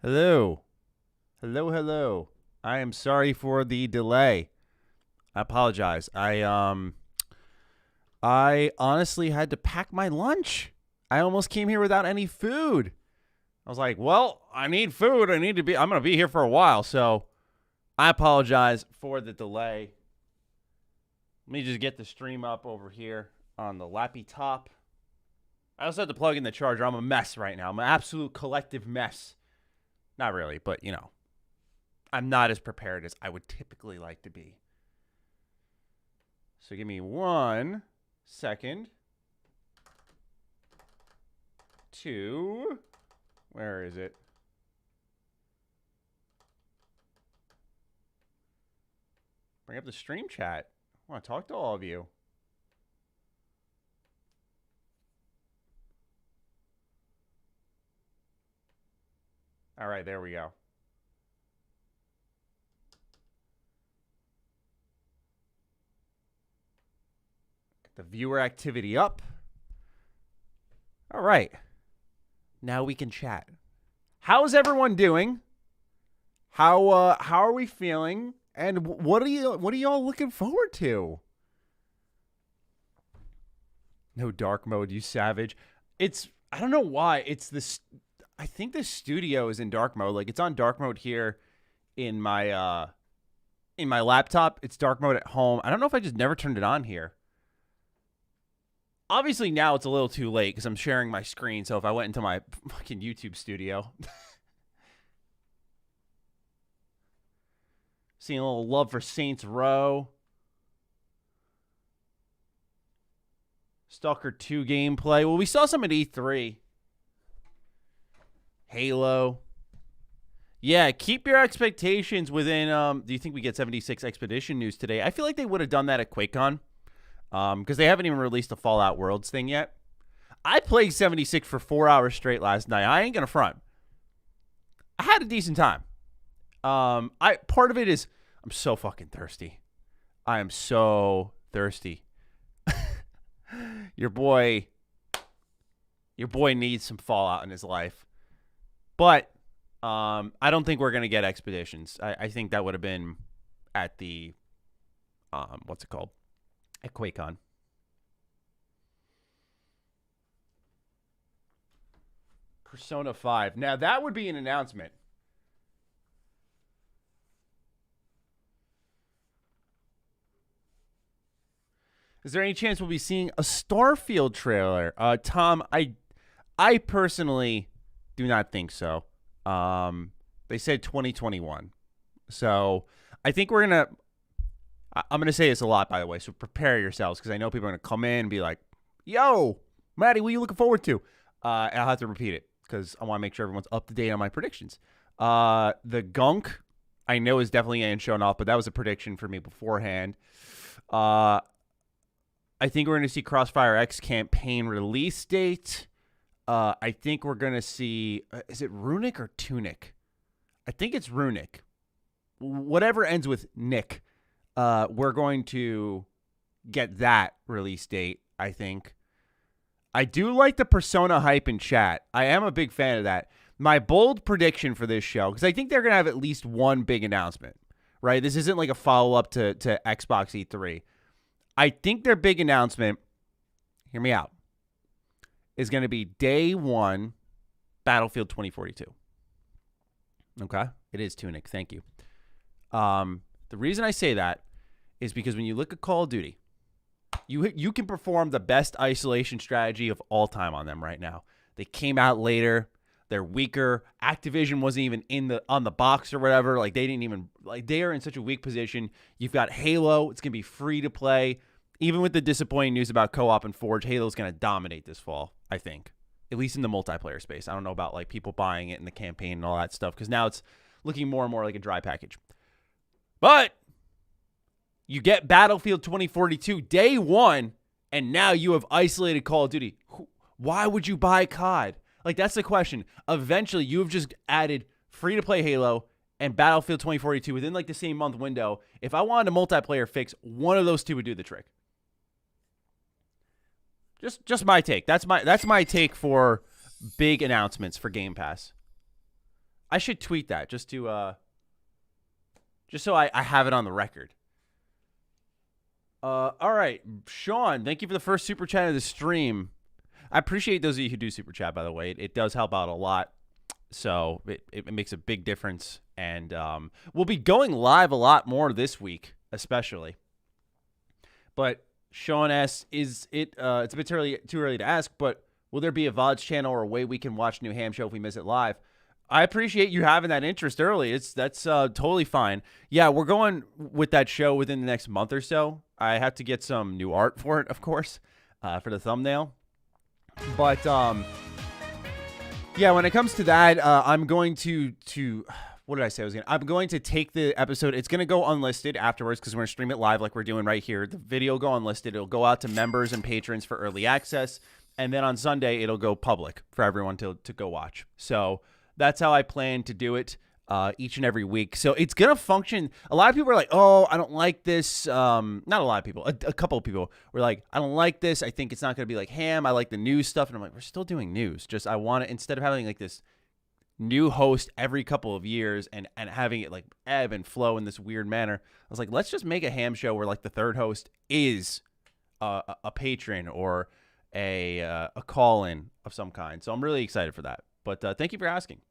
Hello. Hello. I am sorry for the delay. I apologize. I honestly had to pack my lunch. I almost came here without any food. I was like, "Well, I need food. I'm going to be here for a while." So, I apologize for the delay. Let me just get the stream up over here on the lappy top. I also had to plug in the charger. I'm a mess right now. I'm an absolute collective mess. Not really, but I'm not as prepared as I would typically like to be. So give me 1 second. Where is it? Bring up the stream chat. I want to talk to all of you. All right, there we go. Get the viewer activity up. All right. Now we can chat. How's everyone doing? How are we feeling? And what are y'all looking forward to? No dark mode, you savage. I don't know why. I think the studio is in dark mode. Like it's on dark mode here in my laptop. It's dark mode at home. I don't know if I just never turned it on here. Obviously now it's a little too late because I'm sharing my screen. So if I went into my fucking YouTube studio, seeing a little love for Saints Row, Stalker 2 gameplay. Well, we saw some at E3. Halo. Yeah, keep your expectations within. Do you think we get 76 Expedition news today? I feel like they would have done that at QuakeCon. Because they haven't even released the Fallout Worlds thing yet. I played 76 for 4 hours straight last night. I ain't gonna front. I had a decent time. Part of it is I'm so fucking thirsty. I am so thirsty. Your boy needs some Fallout in his life. But I don't think we're gonna get Expeditions. I think that would have been at the what's it called? At QuakeCon. Persona 5. Now, that would be an announcement. Is there any chance we'll be seeing a Starfield trailer? Tom, I personally do not think so. They said 2021. So, I think I'm going to say this a lot, by the way, so prepare yourselves because I know people are going to come in and be like, yo, Matty, what are you looking forward to? I'll have to repeat it because I want to make sure everyone's up to date on my predictions. The Gunk, I know, is definitely ain't showing off, but that was a prediction for me beforehand. I think we're going to see Crossfire X campaign release date. I think we're going to see, is it Runic or Tunic? I think it's Runic. Whatever ends with Nick. We're going to get that release date, I think. I do like the Persona hype in chat. I am a big fan of that. My bold prediction for this show, because I think they're going to have at least one big announcement, right? This isn't like a follow-up to Xbox E3. I think their big announcement, hear me out, is going to be day one, Battlefield 2042. Okay? It is Tunic. Thank you. The reason I say that is because when you look at Call of Duty, you can perform the best isolation strategy of all time on them right now. They came out later. They're weaker. Activision wasn't even on the box or whatever. Like they are in such a weak position. You've got Halo. It's going to be free to play. Even with the disappointing news about co-op and Forge, Halo's going to dominate this fall, I think. At least in the multiplayer space. I don't know about like people buying it in the campaign and all that stuff because now it's looking more and more like a dry package. But you get Battlefield 2042 day one, and now you have isolated Call of Duty. Why would you buy COD? Like, that's the question. Eventually, you have just added free-to-play Halo and Battlefield 2042 within, like, the same month window. If I wanted a multiplayer fix, one of those two would do the trick. Just my take. That's my take for big announcements for Game Pass. I should tweet that just to just so I have it on the record. All right, Sean, thank you for the first super chat of the stream. I appreciate those of you who do super chat, by the way. It does help out a lot. So it makes a big difference. And we'll be going live a lot more this week, especially. But Sean asks, is it it's a bit too early to ask, but will there be a VODs channel or a way we can watch New Ham show if we miss it live? I appreciate you having that interest early. That's totally fine. Yeah, we're going with that show within the next month or so. I have to get some new art for it, of course, for the thumbnail. But yeah, when it comes to that, I'm going to what did I say? I'm going to take the episode. It's going to go unlisted afterwards because we're going to stream it live like we're doing right here. The video will go unlisted. It'll go out to members and patrons for early access. And then on Sunday, it'll go public for everyone to go watch. So that's how I plan to do it each and every week. So it's going to function. A lot of people are like, oh, I don't like this. Not a lot of people. A couple of people were like, I don't like this. I think it's not going to be like Ham. I like the news stuff. And I'm like, we're still doing news. Just I want it, instead of having like this new host every couple of years and having it like ebb and flow in this weird manner. I was like, let's just make a Ham show where like the third host is a patron or a call-in of some kind. So I'm really excited for that. But thank you for asking.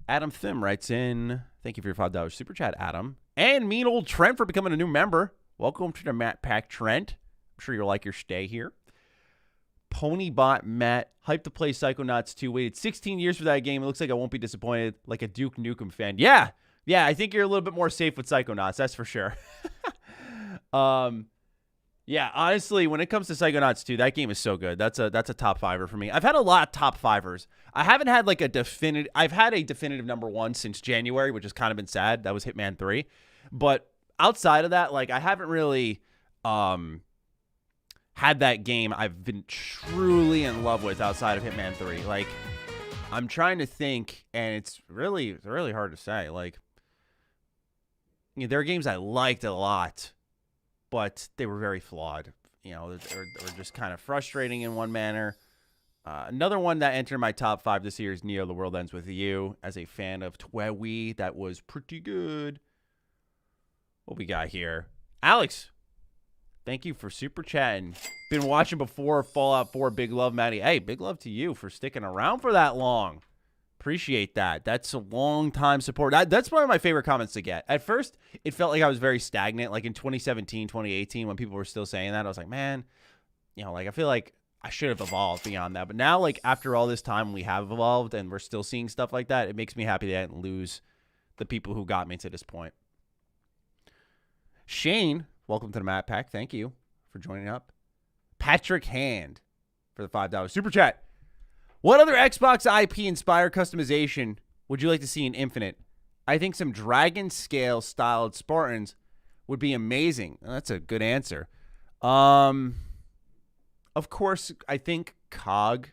Adam Thim writes in, thank you for your $5 super chat, Adam. And mean old Trent for becoming a new member. Welcome to the Matt Pack, Trent. I'm sure you'll like your stay here. Ponybot Matt, hyped to play Psychonauts 2. Waited 16 years for that game. It looks like I won't be disappointed, like a Duke Nukem fan. Yeah, I think you're a little bit more safe with Psychonauts, that's for sure. Yeah, honestly, when it comes to Psychonauts 2, that game is so good. That's a top fiver for me. I've had a lot of top fivers. I haven't had like I've had a definitive number one since January, which has kind of been sad. That was Hitman 3. But outside of that, like I haven't really had that game I've been truly in love with outside of Hitman 3. Like I'm trying to think, and it's really hard to say. Like, you know, there are games I liked a lot, but they were very flawed, you know, or just kind of frustrating in one manner. Another one that entered my top 5 this year is Neo: The World Ends With You. As a fan of Twewy, that was pretty good. What we got here? Alex, thank you for super chatting. Been watching before Fallout 4. Big love, Matty. Hey, big love to you for sticking around for that long. Appreciate that. That's a long time support. That's one of my favorite comments to get. At first, it felt like I was very stagnant. Like in 2017, 2018, when people were still saying that, I was like, man, you know, like I feel like I should have evolved beyond that. But now, like after all this time, we have evolved and we're still seeing stuff like that. It makes me happy that I didn't lose the people who got me to this point. Shane, welcome to the Matt Pack. Thank you for joining up. Patrick Hand for the $5 super chat. What other Xbox IP inspired customization would you like to see in Infinite? I think some Dragon Scale styled Spartans would be amazing. That's a good answer. Of course, I think COG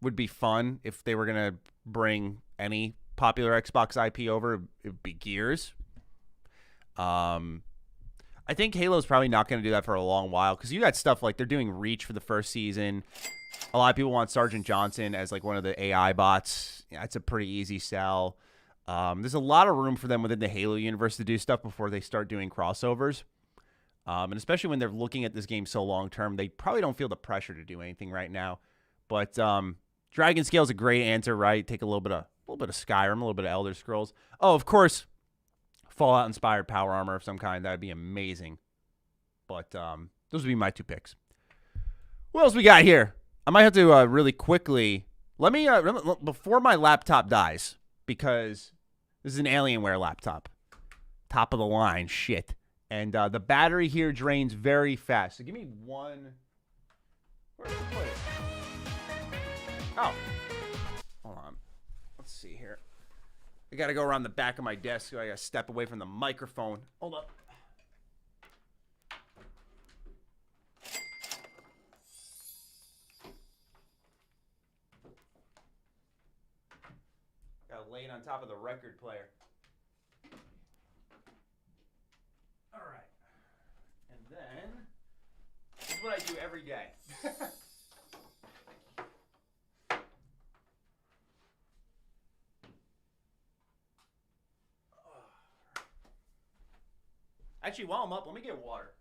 would be fun if they were going to bring any popular Xbox IP over. It would be Gears. I think Halo's probably not going to do that for a long while because you got stuff like they're doing Reach for the first season. A lot of people want Sergeant Johnson as like one of the AI bots. Yeah, it's a pretty easy sell. There's a lot of room for them within the Halo universe to do stuff before they start doing crossovers. And especially when they're looking at this game so long term, they probably don't feel the pressure to do anything right now. But Dragon Scale is a great answer, right? Take a little bit of Skyrim, a little bit of Elder Scrolls. Oh, of course, Fallout inspired power armor of some kind. That would be amazing. But those would be my 2 picks. What else we got here? I might have to really quickly let me before my laptop dies, because this is an Alienware laptop, top of the line shit, and the battery here drains very fast. So give me one. Where did I put it? Oh, hold on. Let's see here. I gotta go around the back of my desk. So I gotta step away from the microphone. Hold up. Lay it on top of the record player. All right. And then, this is what I do every day. Actually, while I'm up, let me get water.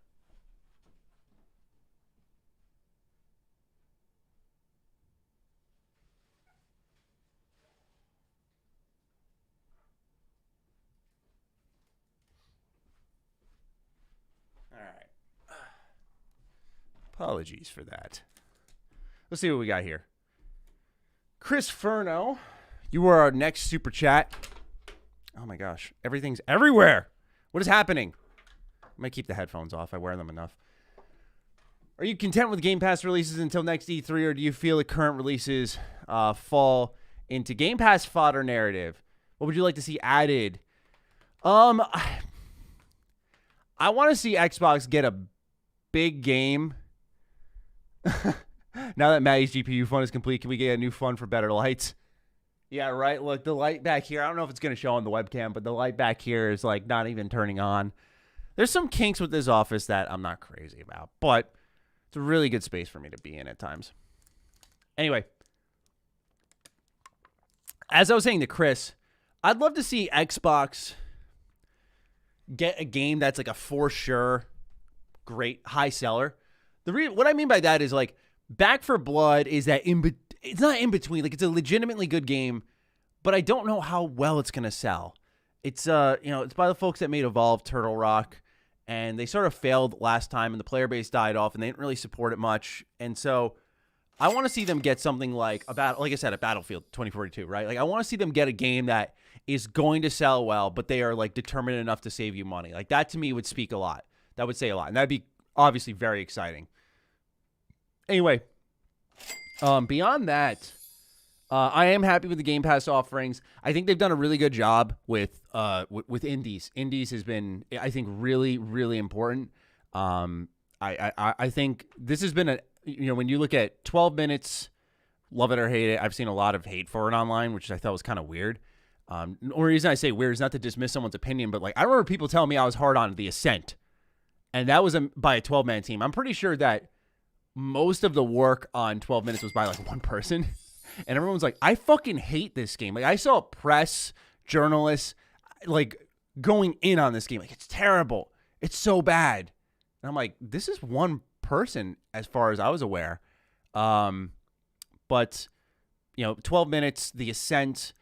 All right. Apologies for that. Let's see what we got here. Chris Furno, you are our next super chat. Oh my gosh, everything's everywhere. What is happening? I might keep the headphones off. I wear them enough. Are you content with Game Pass releases until next E3, or do you feel the current releases fall into Game Pass fodder narrative? What would you like to see added? I want to see Xbox get a big game. Now that Matty's GPU fund is complete, can we get a new fund for better lights? Yeah, right. Look, the light back here, I don't know if it's going to show on the webcam, but the light back here is like not even turning on. There's some kinks with this office that I'm not crazy about, but it's a really good space for me to be in at times. Anyway, as I was saying to Chris, I'd love to see Xbox get a game that's like a for sure great high seller. What I mean by that is like Back 4 Blood is that it's not in between. Like, it's a legitimately good game, but I don't know how well it's gonna sell. It's it's by the folks that made Evolve Turtle Rock, and they sort of failed last time, and the player base died off, and they didn't really support it much. And so I want to see them get something like a Battlefield 2042, right? Like, I want to see them get a game that is going to sell well, but they are like determined enough to save you money. Like, that to me would speak a lot. That would say a lot, and that'd be obviously very exciting. Anyway, beyond that, I am happy with the Game Pass offerings. I think they've done a really good job with indies. Indies has been, I think, really, really important. I think this has been when you look at 12 minutes, love it or hate it. I've seen a lot of hate for it online, which I thought was kind of weird. The only reason I say weird is not to dismiss someone's opinion, but like I remember people telling me I was hard on The Ascent, and that was by a 12-man team. I'm pretty sure that most of the work on 12 minutes was by like one person. And everyone's like, I fucking hate this game. Like, I saw press, journalists, like, going in on this game. Like, it's terrible. It's so bad. And I'm like, this is one person as far as I was aware. But, 12 minutes, The Ascent,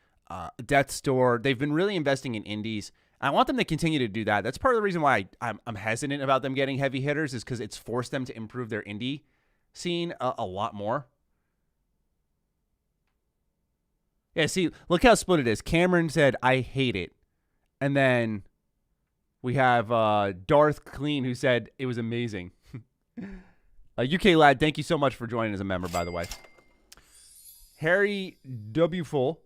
Death's Door, they've been really investing in indies. I want them to continue to do that. That's part of the reason why I'm hesitant about them getting heavy hitters, is because it's forced them to improve their indie scene a lot more. Yeah, see, look how split it is. Cameron said, I hate it. And then we have Darth Clean, who said it was amazing. UK Lad, thank you so much for joining as a member, by the way. Harry W. Full.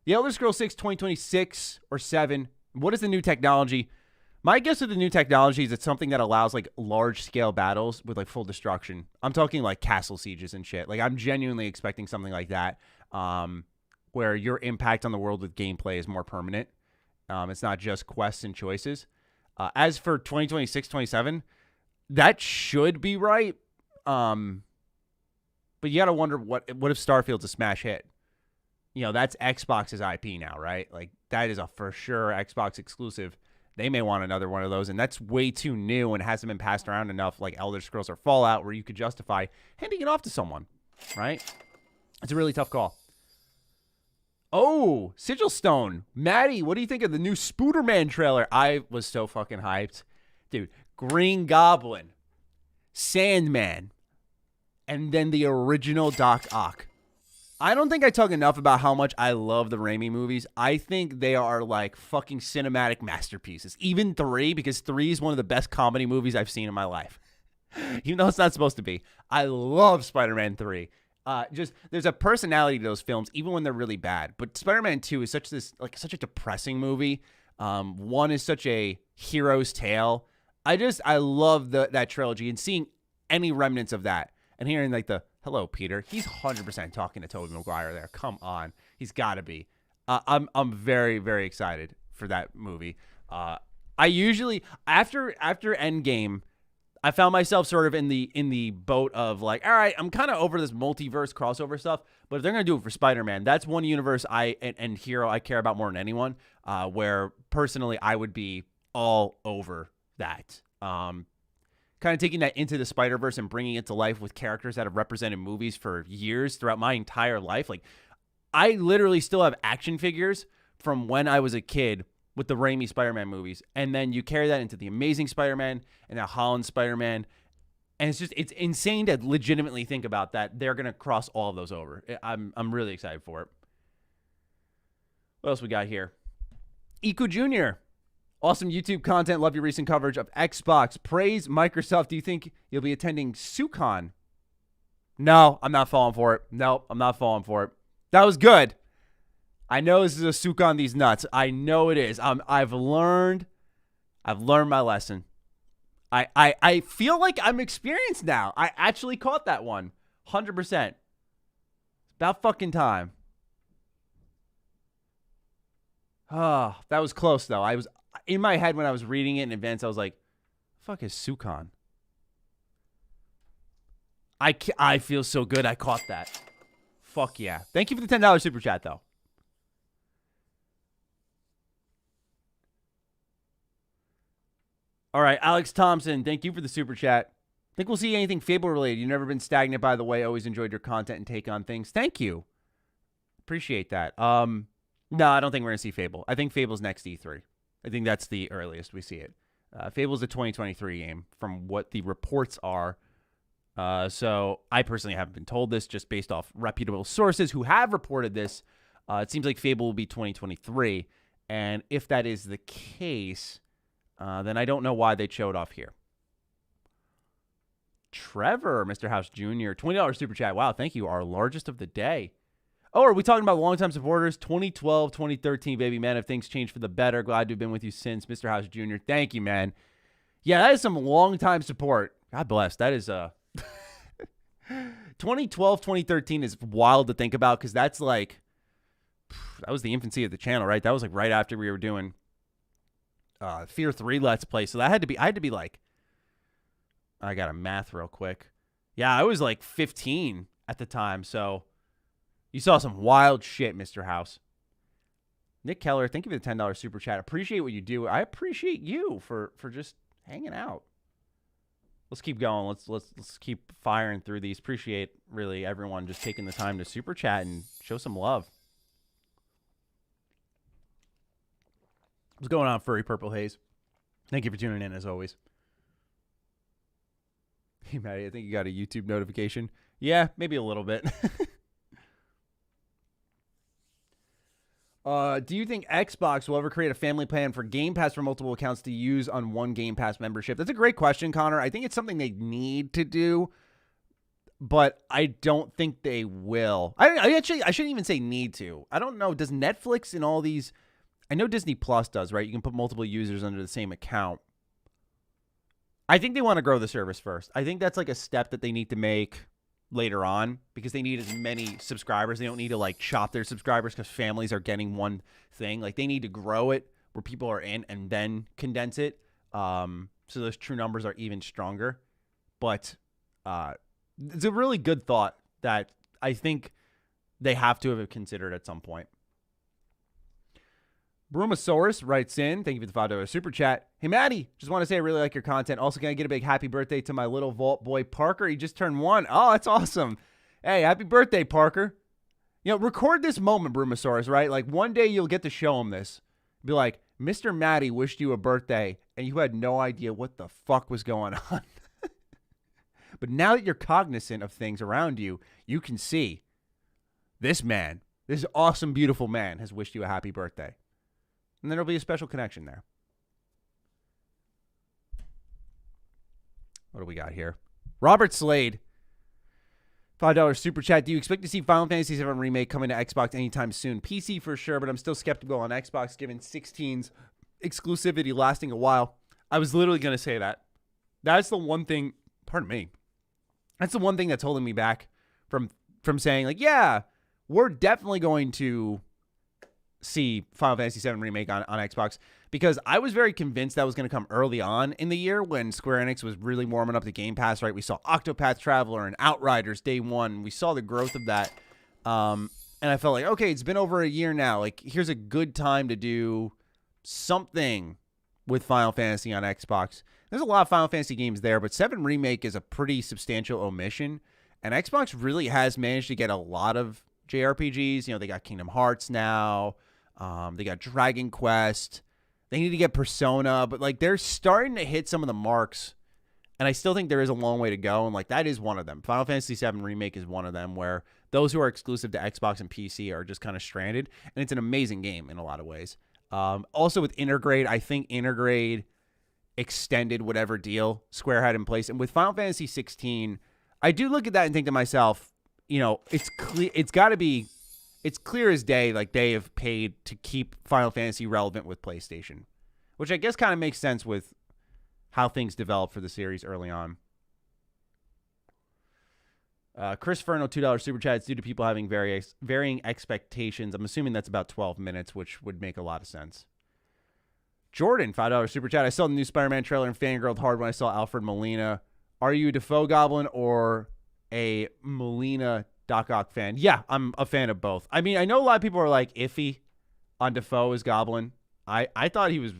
The Elder Scrolls 6 2026 or 7. What is the new technology? My guess of the new technology is it's something that allows like large-scale battles with like full destruction. I'm talking like castle sieges and shit. Like, I'm genuinely expecting something like that. Where your impact on the world with gameplay is more permanent. It's not just quests and choices. As for 2026, 27, that should be right. But you got to wonder what if Starfield's a smash hit? That's Xbox's IP now, right? Like, that is a for sure Xbox exclusive. They may want another one of those, and that's way too new and hasn't been passed around enough like Elder Scrolls or Fallout, where you could justify handing it off to someone, right? It's a really tough call. Oh, Sigil Stone. Matty, what do you think of the new Spooderman trailer? I was so fucking hyped. Dude, Green Goblin, Sandman, and then the original Doc Ock. I don't think I talk enough about how much I love the Raimi movies. I think they are like fucking cinematic masterpieces. Even 3, because 3 is one of the best comedy movies I've seen in my life. Even though it's not supposed to be. I love Spider-Man 3. There's a personality to those films, even when they're really bad. But Spider-Man 2 is such a depressing movie. 1 is such a hero's tale. I love that trilogy, and seeing any remnants of that and hearing like the hello Peter, he's 100% talking to Tobey Maguire there. Come on, he's got to be. I'm very, very excited for that movie. I usually after Endgame, I found myself sort of in the boat of like, all right, I'm kind of over this multiverse crossover stuff, but if they're going to do it for Spider-Man, that's one universe and hero I care about more than anyone, where personally I would be all over that. Kind of taking that into the Spider-Verse and bringing it to life with characters that have represented movies for years throughout my entire life. Like, I literally still have action figures from when I was a kid with the Raimi Spider-Man movies. And then you carry that into the Amazing Spider-Man and now Holland Spider-Man. And it's insane to legitimately think about that. They're going to cross all of those over. I'm really excited for it. What else we got here? Iku Jr. Awesome YouTube content. Love your recent coverage of Xbox. Praise Microsoft. Do you think you'll be attending SUCON? No, I'm not falling for it. No, I'm not falling for it. That was good. I know this is a SUCON these nuts. I know it is. I've learned my lesson. I feel like I'm experienced now. I actually caught that one. 100%. It's about fucking time. Oh, that was close, though. I was in my head when I was reading it in advance. I was like, fuck is SUCON? I feel so good I caught that. Fuck yeah. Thank you for the $10 super chat, though. All right, Alex Thompson, thank you for the super chat. Think we'll see anything Fable related? You've never been stagnant, by the way. Always enjoyed your content and take on things. Thank you. Appreciate that. No, I don't think we're going to see Fable. I think Fable's next E3. I think that's the earliest we see it. Fable's a 2023 game from what the reports are. So I personally haven't been told this, just based off reputable sources who have reported this. It seems like Fable will be 2023. And if that is the case, then I don't know why they showed off here. Trevor, Mr. House Jr., $20 super chat. Wow, thank you. Our largest of the day. Oh, are we talking about longtime supporters? 2012, 2013, baby, man. If things change for the better, glad to have been with you since. Mr. House Jr., thank you, man. Yeah, that is some long-time support. God bless. That is 2012, 2013 is wild to think about because that's like, that was the infancy of the channel, right? That was like right after we were doing Fear 3 Let's Play. So that I had to be like, I got to math real quick. Yeah, I was like 15 at the time, so you saw some wild shit, Mr. House. Nick Keller, thank you for the $10 super chat. Appreciate what you do. I appreciate you for just hanging out. Let's keep going. Let's keep firing through these. Appreciate really everyone just taking the time to super chat and show some love. What's going on, Furry Purple Haze? Thank you for tuning in as always. Hey, Matty, I think you got a YouTube notification. Yeah, maybe a little bit. Do you think Xbox will ever create a family plan for Game Pass for multiple accounts to use on one Game Pass membership? That's a great question, Connor. I think it's something they need to do, but I don't think they will. I shouldn't even say need to. I don't know. Does Netflix and all these... I know Disney Plus does, right? You can put multiple users under the same account. I think they want to grow the service first. I think that's like a step that they need to make later on because they need as many subscribers. They don't need to like chop their subscribers because families are getting one thing. Like they need to grow it where people are in and then condense it. So those true numbers are even stronger. But it's a really good thought that I think they have to have considered at some point. Brumosaurus writes in, thank you for the $5 super chat. Hey, Matty, just want to say I really like your content. Also, can I get a big happy birthday to my little vault boy, Parker? He just turned 1. Oh, that's awesome. Hey, happy birthday, Parker. You know, record this moment, Brumosaurus, right? Like, one day you'll get to show him this. Be like, Mr. Matty wished you a birthday, and you had no idea what the fuck was going on. But now that you're cognizant of things around you, you can see this man, this awesome, beautiful man has wished you a happy birthday. And then there'll be a special connection there. What do we got here? Robert Slade. $5 super chat. Do you expect to see Final Fantasy VII Remake coming to Xbox anytime soon? PC for sure, but I'm still skeptical on Xbox given 16's exclusivity lasting a while. I was literally going to say that. That's the one thing, pardon me. That's the one thing that's holding me back from saying, like, yeah, we're definitely going to see Final Fantasy VII Remake on Xbox because I was very convinced that was going to come early on in the year when Square Enix was really warming up the Game Pass, right? We saw Octopath Traveler and Outriders day one. We saw the growth of that. And I felt like, okay, it's been over a year now. Like, here's a good time to do something with Final Fantasy on Xbox. There's a lot of Final Fantasy games there, but 7 Remake is a pretty substantial omission. And Xbox really has managed to get a lot of JRPGs. You know, they got Kingdom Hearts now. They got Dragon Quest. They need to get Persona. But, like, they're starting to hit some of the marks. And I still think there is a long way to go. And, like, that is one of them. Final Fantasy VII Remake is one of them where those who are exclusive to Xbox and PC are just kind of stranded. And it's an amazing game in a lot of ways. Also with Intergrade, I think Intergrade extended whatever deal Square had in place. And with Final Fantasy 16, I do look at that and think to myself, you know, it's clear as day, like they have paid to keep Final Fantasy relevant with PlayStation, which I guess kind of makes sense with how things developed for the series early on. Chris Ferno, $2 super chats due to people having varying expectations. I'm assuming that's about 12 minutes, which would make a lot of sense. Jordan, $5 super chat. I saw the new Spider-Man trailer and fangirled hard when I saw Alfred Molina. Are you a Defoe Goblin or a Molina Doc Ock fan? Yeah, I'm a fan of both. I mean, I know a lot of people are like iffy on Defoe as Goblin. I thought he was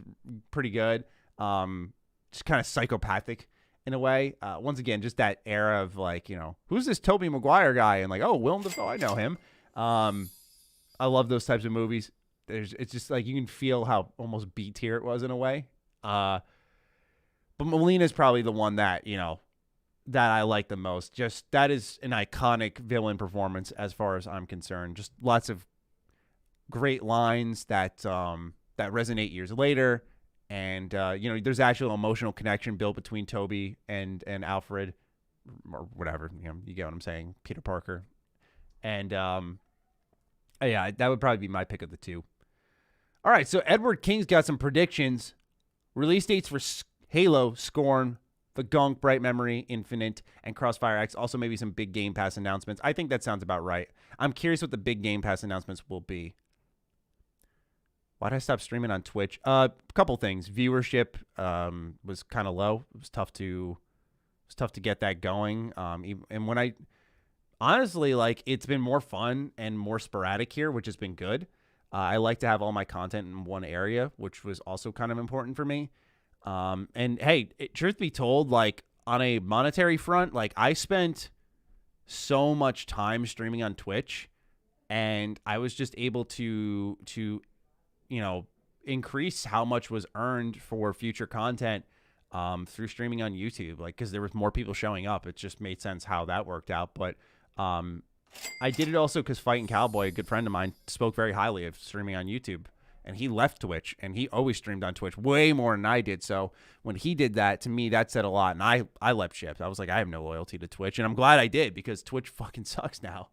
pretty good. Just kind of psychopathic in a way. Once again, just that era of like, you know, who's this Tobey Maguire guy? And like, oh, Willem Dafoe, I know him. I love those types of movies. It's just like you can feel how almost B tier it was in a way. But Molina's probably the one that, you know, that I like the most. Just that is an iconic villain performance as far as I'm concerned. Just lots of great lines that that resonate years later. And, you know, there's actual emotional connection built between Toby and Alfred or whatever, you know, you get what I'm saying, Peter Parker. And, yeah, that would probably be my pick of the two. All right, so Edward King's got some predictions. Release dates for Halo, Scorn, The Gunk, Bright Memory, Infinite, and Crossfire X. Also maybe some big Game Pass announcements. I think that sounds about right. I'm curious what the big Game Pass announcements will be. Why'd I stop streaming on Twitch? A couple things. Viewership was kind of low. It was tough to get that going. And when I honestly, like, it's been more fun and more sporadic here, which has been good. I like to have all my content in one area, which was also kind of important for me. And hey, truth be told, like on a monetary front, like I spent so much time streaming on Twitch, and I was just able to you know, increase how much was earned for future content through streaming on YouTube, like because there was more people showing up. It just made sense how that worked out. But I did it also because Fighting Cowboy, a good friend of mine, spoke very highly of streaming on YouTube. And he left Twitch, and he always streamed on Twitch way more than I did. So when he did that, to me, that said a lot. And I left ship. I was like, I have no loyalty to Twitch. And I'm glad I did, because Twitch fucking sucks now.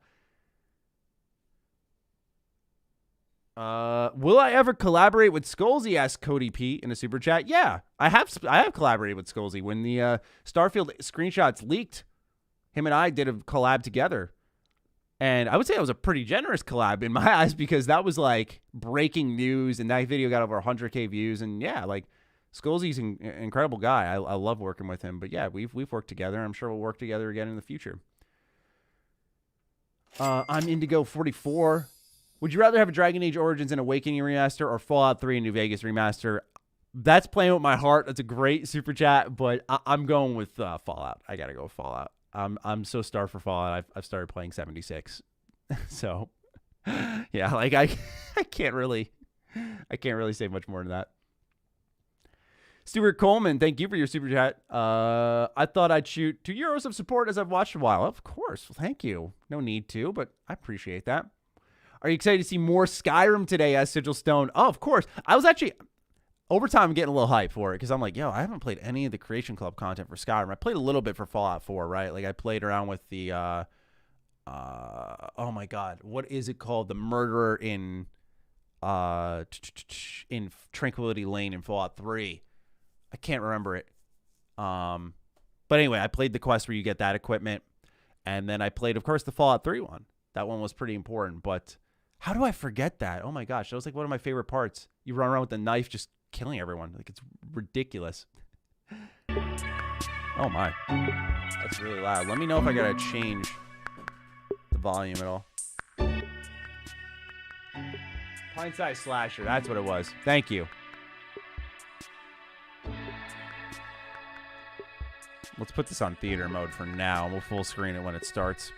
Will I ever collaborate with Skolzy? Asked Cody P in a super chat. Yeah, I have collaborated with Skolzy. When the Starfield screenshots leaked, him and I did a collab together. And I would say it was a pretty generous collab in my eyes, because that was like breaking news, and that video got over 100K views. And yeah, like Skolzy's an incredible guy. I love working with him. But yeah, we've worked together. I'm sure we'll work together again in the future. I'm Indigo 44. Would you rather have a Dragon Age Origins and Awakening remaster or Fallout 3 and New Vegas remaster? That's playing with my heart. That's a great super chat, but I'm going with Fallout. I gotta go with Fallout. I'm so starved for Fallout. I've started playing 76, so yeah, like I can't really say much more than that. Stuart Coleman, thank you for your super chat. I thought I'd shoot €2 of support as I've watched a while. Of course, thank you. No need to, but I appreciate that. Are you excited to see more Skyrim today? Asked Sigil Stone. Oh, of course. I was actually, over time, getting a little hype for it, because I'm like, yo, I haven't played any of the Creation Club content for Skyrim. I played a little bit for Fallout 4, right? Like, I played around with the, oh my God, what is it called? The murderer in Tranquility Lane in Fallout 3. I can't remember it. But anyway, I played the quest where you get that equipment, and then I played, of course, the Fallout 3 one. That one was pretty important, but how do I forget that? Oh my gosh, that was like one of my favorite parts. You run around with the knife just killing everyone. Like, it's ridiculous. Oh my. That's really loud. Let me know if I gotta change the volume at all. Pint-sized slasher, that's what it was. Thank you. Let's put this on theater mode for now. We'll full screen it when it starts.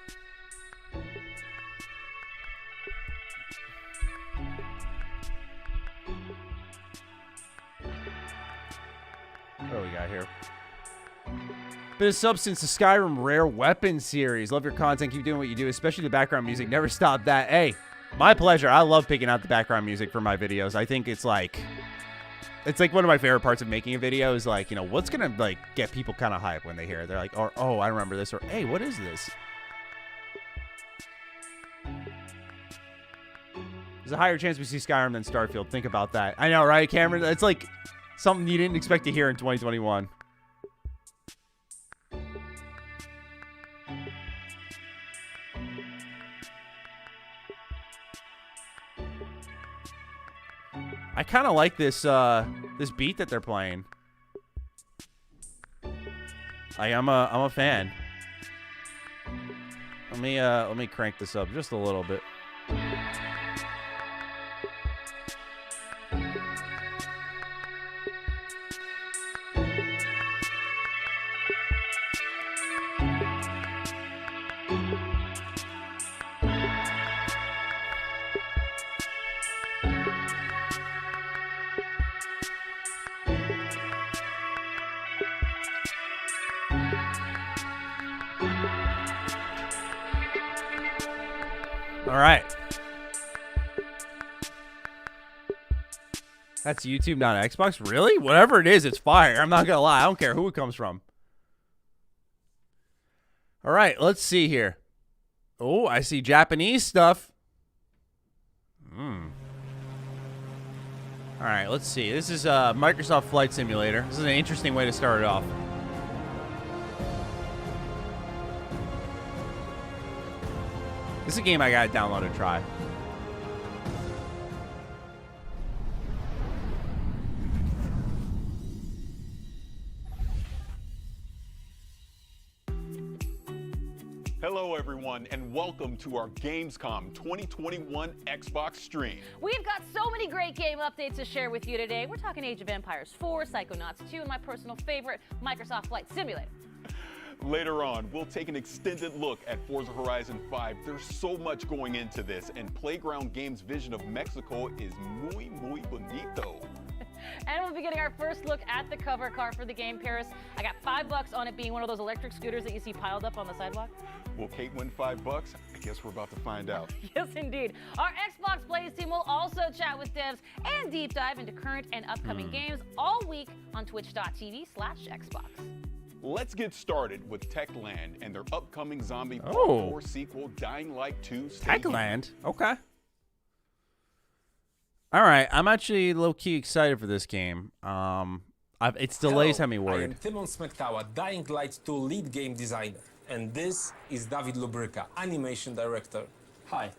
What do we got here? Bit of substance to Skyrim Rare Weapon series. Love your content. Keep doing what you do, especially the background music. Never stop that. Hey, my pleasure. I love picking out the background music for my videos. I think it's like one of my favorite parts of making a video is like, you know, what's going to like get people kind of hype when they hear it. They're like, or, oh, I remember this, or hey, what is this? There's a higher chance we see Skyrim than Starfield. Think about that. I know, right, Cameron? It's like something you didn't expect to hear in 2021. I kind of like this this beat that they're playing. I'm a fan. Let me crank this up just a little bit. All right. That's YouTube, not Xbox? Really? Whatever it is, it's fire. I'm not going to lie. I don't care who it comes from. All right, let's see here. Oh, I see Japanese stuff. All right, let's see. This is Microsoft Flight Simulator. This is an interesting way to start it off. This is a game I gotta download and try. Hello everyone, and welcome to our Gamescom 2021 Xbox stream. We've got so many great game updates to share with you today. We're talking Age of Empires 4, Psychonauts 2, and my personal favorite, Microsoft Flight Simulator. Later on, we'll take an extended look at Forza Horizon 5. There's so much going into this, and Playground Games' vision of Mexico is muy bonito. And we'll be getting our first look at the cover car for the game, Paris. I got $5 on it being one of those electric scooters that you see piled up on the sidewalk. Will Kate win $5? I guess we're about to find out. Yes, indeed. Our Xbox Plays team will also chat with devs and deep dive into current and upcoming games all week on twitch.tv/Xbox. Let's get started with Techland and their upcoming zombie parkour sequel, Dying Light 2. Techland? Okay. All right, I'm actually low-key excited for this game. Its delays have me worried. I am Timon Smektawa, Dying Light 2 lead game designer, and this is David Lubryka, animation director. Hi.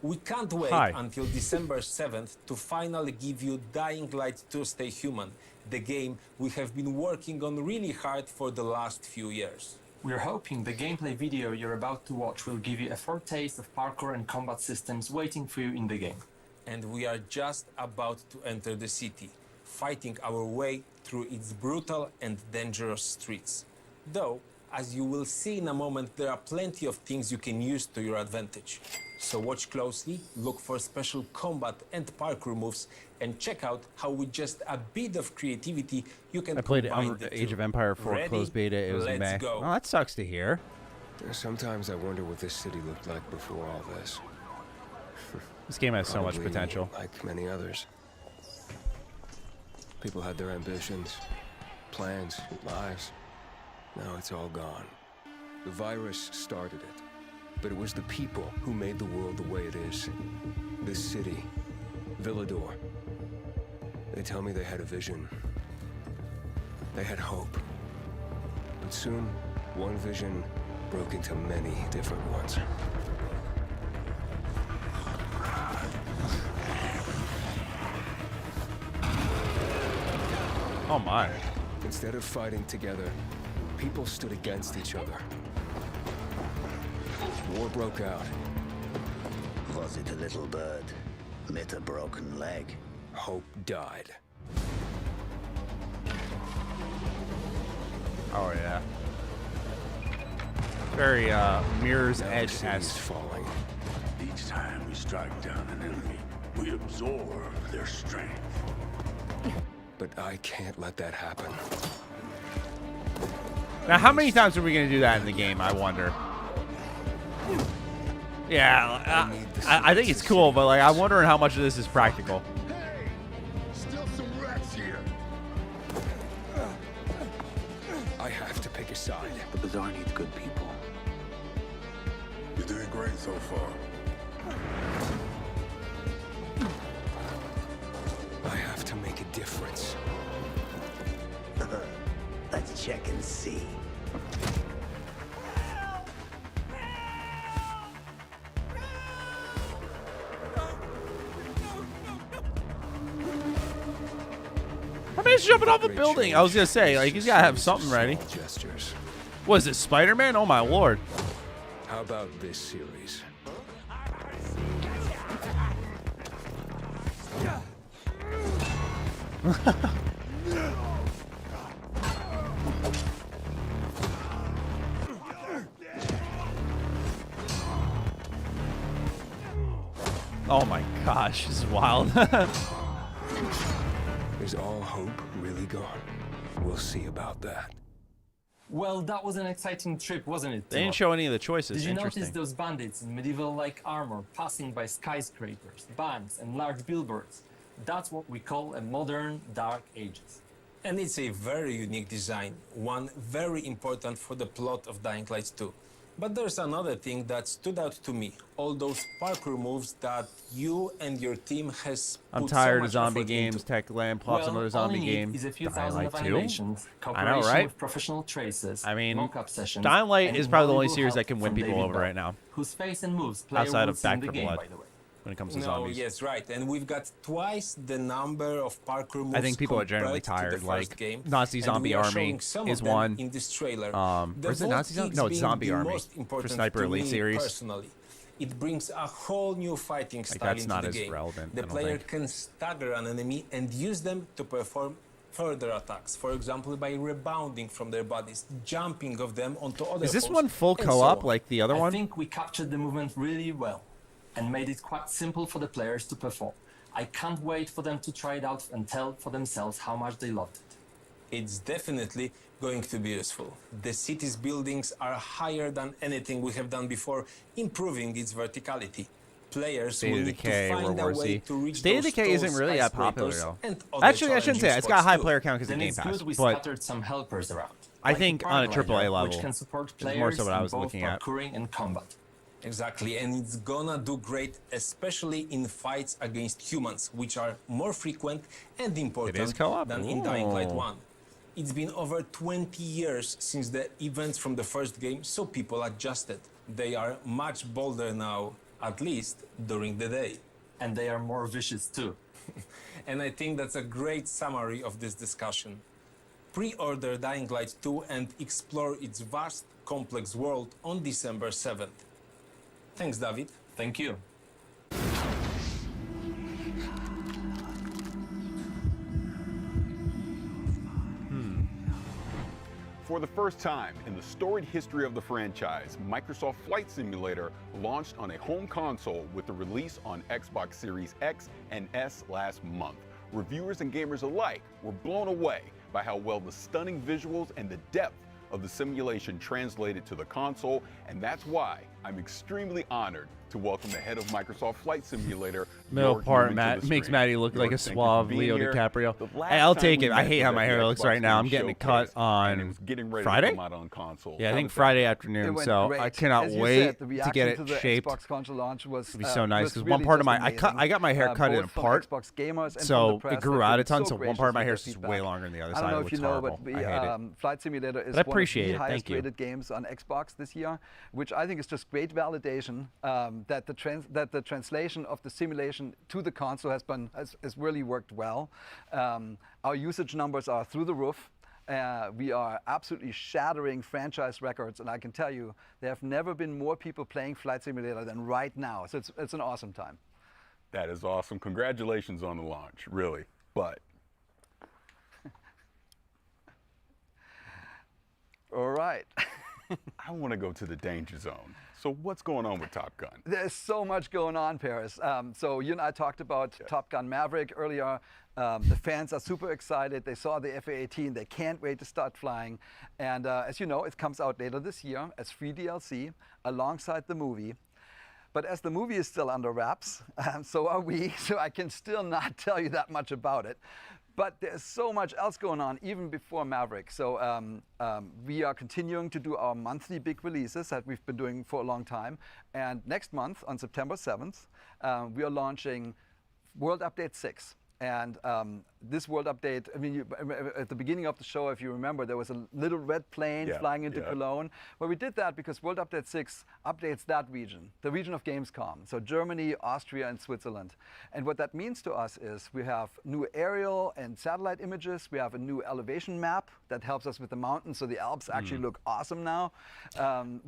We can't wait until December 7th to finally give you Dying Light 2 Stay Human, the game we have been working on really hard for the last few years. We're hoping the gameplay video you're about to watch will give you a foretaste of parkour and combat systems waiting for you in the game. And we are just about to enter the city, fighting our way through its brutal and dangerous streets. Though, as you will see in a moment, there are plenty of things you can use to your advantage. So watch closely, look for special combat and parkour moves, and check out how with just a bit of creativity you can played combine the Age two. of Empire 4 Ready? closed beta. It was meh. Go. Oh, that sucks to hear. Sometimes I wonder what this city looked like before all this. This game has so much Probably potential. like many others. People had their ambitions, plans, lives. Now it's all gone. The virus started it, but it was the people who made the world the way it is. This city, Villador. They tell me they had a vision. They had hope. But soon, one vision broke into many different ones. Oh my. Instead of fighting together, people stood against each other. War broke out. Was it a little bird? Met a broken leg? Hope died. Oh yeah. Very Mirror's Now the city is Edge-esque. falling. Each time we strike down an enemy, we absorb their strength. But I can't let that happen. Now, how many times are we going to do that in the game, I wonder? Yeah, I think it's cool, but like, I'm wondering how much of this is practical. Hey! Still some rats here. I have to pick a side. The Bazaar needs good people. You're doing great so far. I have to make a difference. Let's check and see. I mean, he's jumping off a Great building. change. I was going to say, like, he's got to have something Small ready. Gestures. What is it, Spider-Man? Oh, my lord. How about this series? Oh, my gosh. This is wild. Is all hope really gone? We'll see about that. Well, that was an exciting trip, wasn't it? They didn't Timo? show any of the choices. Did you notice Interesting. those bandits in medieval-like armor passing by skyscrapers, banks, and large billboards? That's what we call a modern Dark Ages. And it's a very unique design, one very important for the plot of Dying Light 2. But there's another thing that stood out to me, all those parkour moves that you and your team has I'm put so tired of much zombie effort games. into. Techland plops another zombie all you need game. is a few Dying thousand Light of 2? animations, I know, cooperation right? with professional traces, I mean, mock-up sessions, Dying Light and is probably the only invaluable series that help can win from people David over Bell, right now. whose face and moves players Outside will of see in Back the 4 game, Blood. by the way. When it comes to No, zombies. yes, right. And we've got twice the number of parkour moves I think people are generally compared to the tired. first Like, game, Nazi and Zombie we are Army showing some is of them one. in this trailer. Or The is it Vault Nazi Zombie? Kicks No, it's being Zombie the Army most for important Sniper to Elite me series. Personally, it brings a whole new fighting style that's into not the as game. relevant, The I don't player think. can stagger an enemy and use them to perform further attacks. For example, by rebounding from their bodies, jumping of them onto other Is this foes, one full and so co-op on. like the other I one? think we captured the movement really well and made it quite simple for the players to perform. I can't wait for them to try it out and tell for themselves how much they loved it. It's definitely going to be useful. The city's buildings are higher than anything we have done before, improving its verticality. Players State will of need Decay, to find World a War way Z. to reach State of those Decay isn't tall really that popular skyscrapers though. and other Actually, I shouldn't say that. It's got a challenging high spots player too. count because of Then Game it's Pass. good we But scattered some helpers around. I like the think on a Paraglider, AAA level, which can support is more players so what I in was both looking at. parkouring and combat. Exactly, and it's gonna do great, especially in fights against humans, which are more frequent and important co-op? than in Dying Light Ooh. 1. It's been over 20 years since the events from the first game, so people adjusted. They are much bolder now, at least during the day. And they are more vicious too. And I think that's a great summary of this discussion. Pre-order Dying Light 2 and explore its vast, complex world on December 7th. Thanks, David. Thank you. For the first time in the storied history of the franchise, Microsoft Flight Simulator launched on a home console with the release on Xbox Series X and S last month. Reviewers and gamers alike were blown away by how well the stunning visuals and the depth of the simulation translated to the console, and that's why I'm extremely honored to welcome the head of Microsoft Flight Simulator. Middle York part, Newman, to Matt, the makes stream. Matty look like York, a thank you for suave being Leo here. DiCaprio. The Hey, last I'll time take we it. I met hate was how at my the hair looks Xbox right now. I'm Game getting it cut Showcase, and it on was getting ready Friday? to come out on console. Yeah, I How think was that? Friday It afternoon. went So great. I cannot As you wait said, the to reaction get it to the shaped. Xbox console launch was It'd be so nice was because really one part of just my I got my hair amazing. cut in Both from part, Xbox gamers and so from the press it grew have out been a ton. so So one gracious part of my with hair their is just feedback. way longer than the other I side. don't know It if you looks know, horrible. but I hate it. Flight Simulator is But I one of appreciate the it. Thank highest you. rated games on Xbox this year, which I think is just great validation that the translation of the simulation to the console has really worked well. Our usage numbers are through the roof. We are absolutely shattering franchise records, and I can tell you there have never been more people playing Flight Simulator than right now. So it's an awesome time. That is awesome. Congratulations on the launch, really. But All right. I want to go to the danger zone. So what's going on with Top Gun? There's so much going on, Paris. So you and I talked about Top Gun Maverick earlier. The fans are super excited. They saw the FA-18. They can't wait to start flying. And as you know, it comes out later this year as free DLC alongside the movie. But as the movie is still under wraps, so are we. So I can still not tell you that much about it. But there's so much else going on even before Maverick. So we are continuing to do our monthly big releases that we've been doing for a long time. And next month, on September 7th, we are launching World Update 6. And this world update, I mean, at the beginning of the show, if you remember, there was a little red plane flying into Cologne. Well, we did that because World Update 6 updates that region, the region of Gamescom. So Germany, Austria, and Switzerland. And what that means to us is we have new aerial and satellite images. We have a new elevation map that helps us with the mountains. So the Alps actually look awesome now.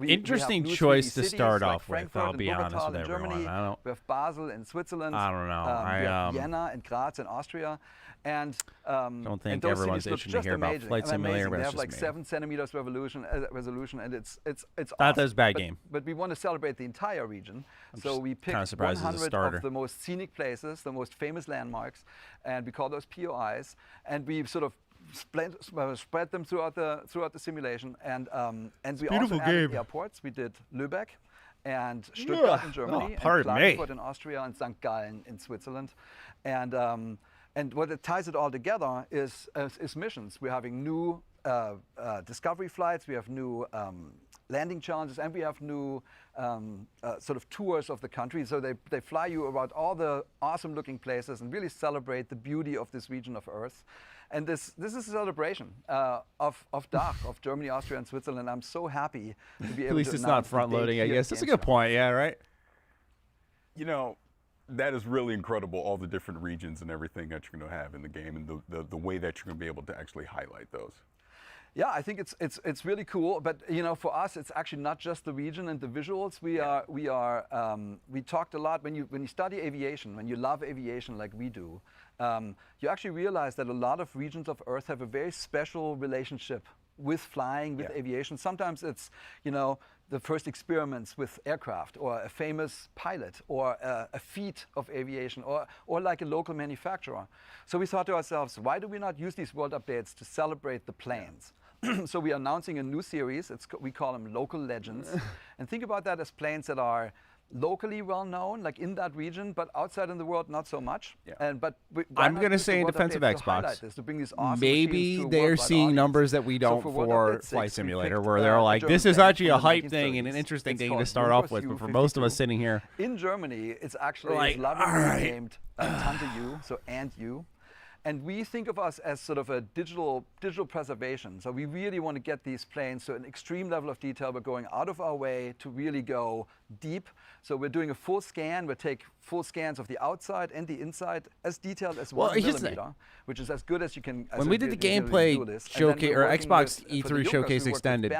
Interesting we have choice to cities start like off with, Frankfurt I'll and be honest Wuppertal with in everyone. Germany. We have Basel in Switzerland. I don't know. We have Vienna and Graz in Austria. And don't think and those everyone's cities look itching to just hear about amazing. Flight Simulator, but They it's have just like me. 7 centimeters resolution, and it's That awesome. is bad game. But we want to celebrate the entire region, so we kinda picked surprised as a 100 starter. of the most scenic places, the most famous landmarks, and we call those POIs, and we sort of spread them throughout the simulation, and we also added airports. We did Lübeck and Stuttgart in Germany, and Klagenfurt in Austria, and St. Gallen in Switzerland, and what it ties it all together is missions. We're having new discovery flights, we have new landing challenges, and we have new sort of tours of the country. So they fly you around all the awesome looking places and really celebrate the beauty of this region of Earth. And this is a celebration of DACH, of Germany, Austria, and Switzerland. I'm so happy to be able to At least it's not front loading, I guess. That's a good point, yeah, right? You know, that is really incredible, all the different regions and everything that you're going to have in the game, and the way that you're going to be able to actually highlight those. Yeah, I think it's really cool. But you know, for us, it's actually not just the region and the visuals. We talked a lot when you study aviation, when you love aviation like we do. You actually realize that a lot of regions of Earth have a very special relationship with flying, with aviation. Sometimes it's, you know, the first experiments with aircraft, or a famous pilot, or a feat of aviation, or like a local manufacturer. So we thought to ourselves, why do we not use these world updates to celebrate the planes? So we are announcing a new series. We call them Local Legends. And think about that as planes that are locally well known, like in that region, but outside in the world, not so much. I'm going to say in defense of Xbox, to bring these awesome maybe machines to a they're worldwide seeing audience. numbers that we don't So for World Update 6, Flight we Simulator, picked, where they're a like, German this is plane actually a from the hype thing and an 1930s. interesting It's thing to called start off with. But for most of us U-52. sitting here, In Germany, it's actually like, lovingly all right. named Tante U, so Aunt U. And we think of us as sort of a digital preservation. So we really want to get these planes to an extreme level of detail. We're going out of our way to really go deep. So we're doing a full scan. We'll take full scans of the outside and the inside, as detailed as 1 millimeter, which is as good as you can. When we did the gameplay showcase or Xbox E3 showcase extended,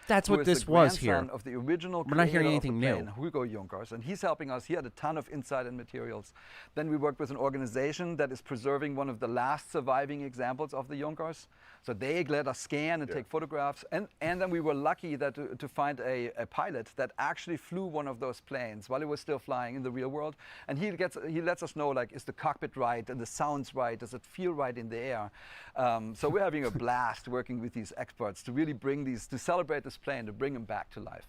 that's what this was here. Of the original We're not hearing creator of anything the new. plane, Hugo Junkers, and he's helping us. He had a ton of insight and materials. Then we worked with an organization that is preserving one of the last surviving examples of the Junkers. So they let us scan and take photographs, and then we were lucky that to find a pilot that actually flew one of those planes while it was still flying in the real world. And he lets us know, like, is the cockpit right and the sounds right? Does it feel right in the air? So we're having a blast working with these experts to really to celebrate this plane, to bring them back to life.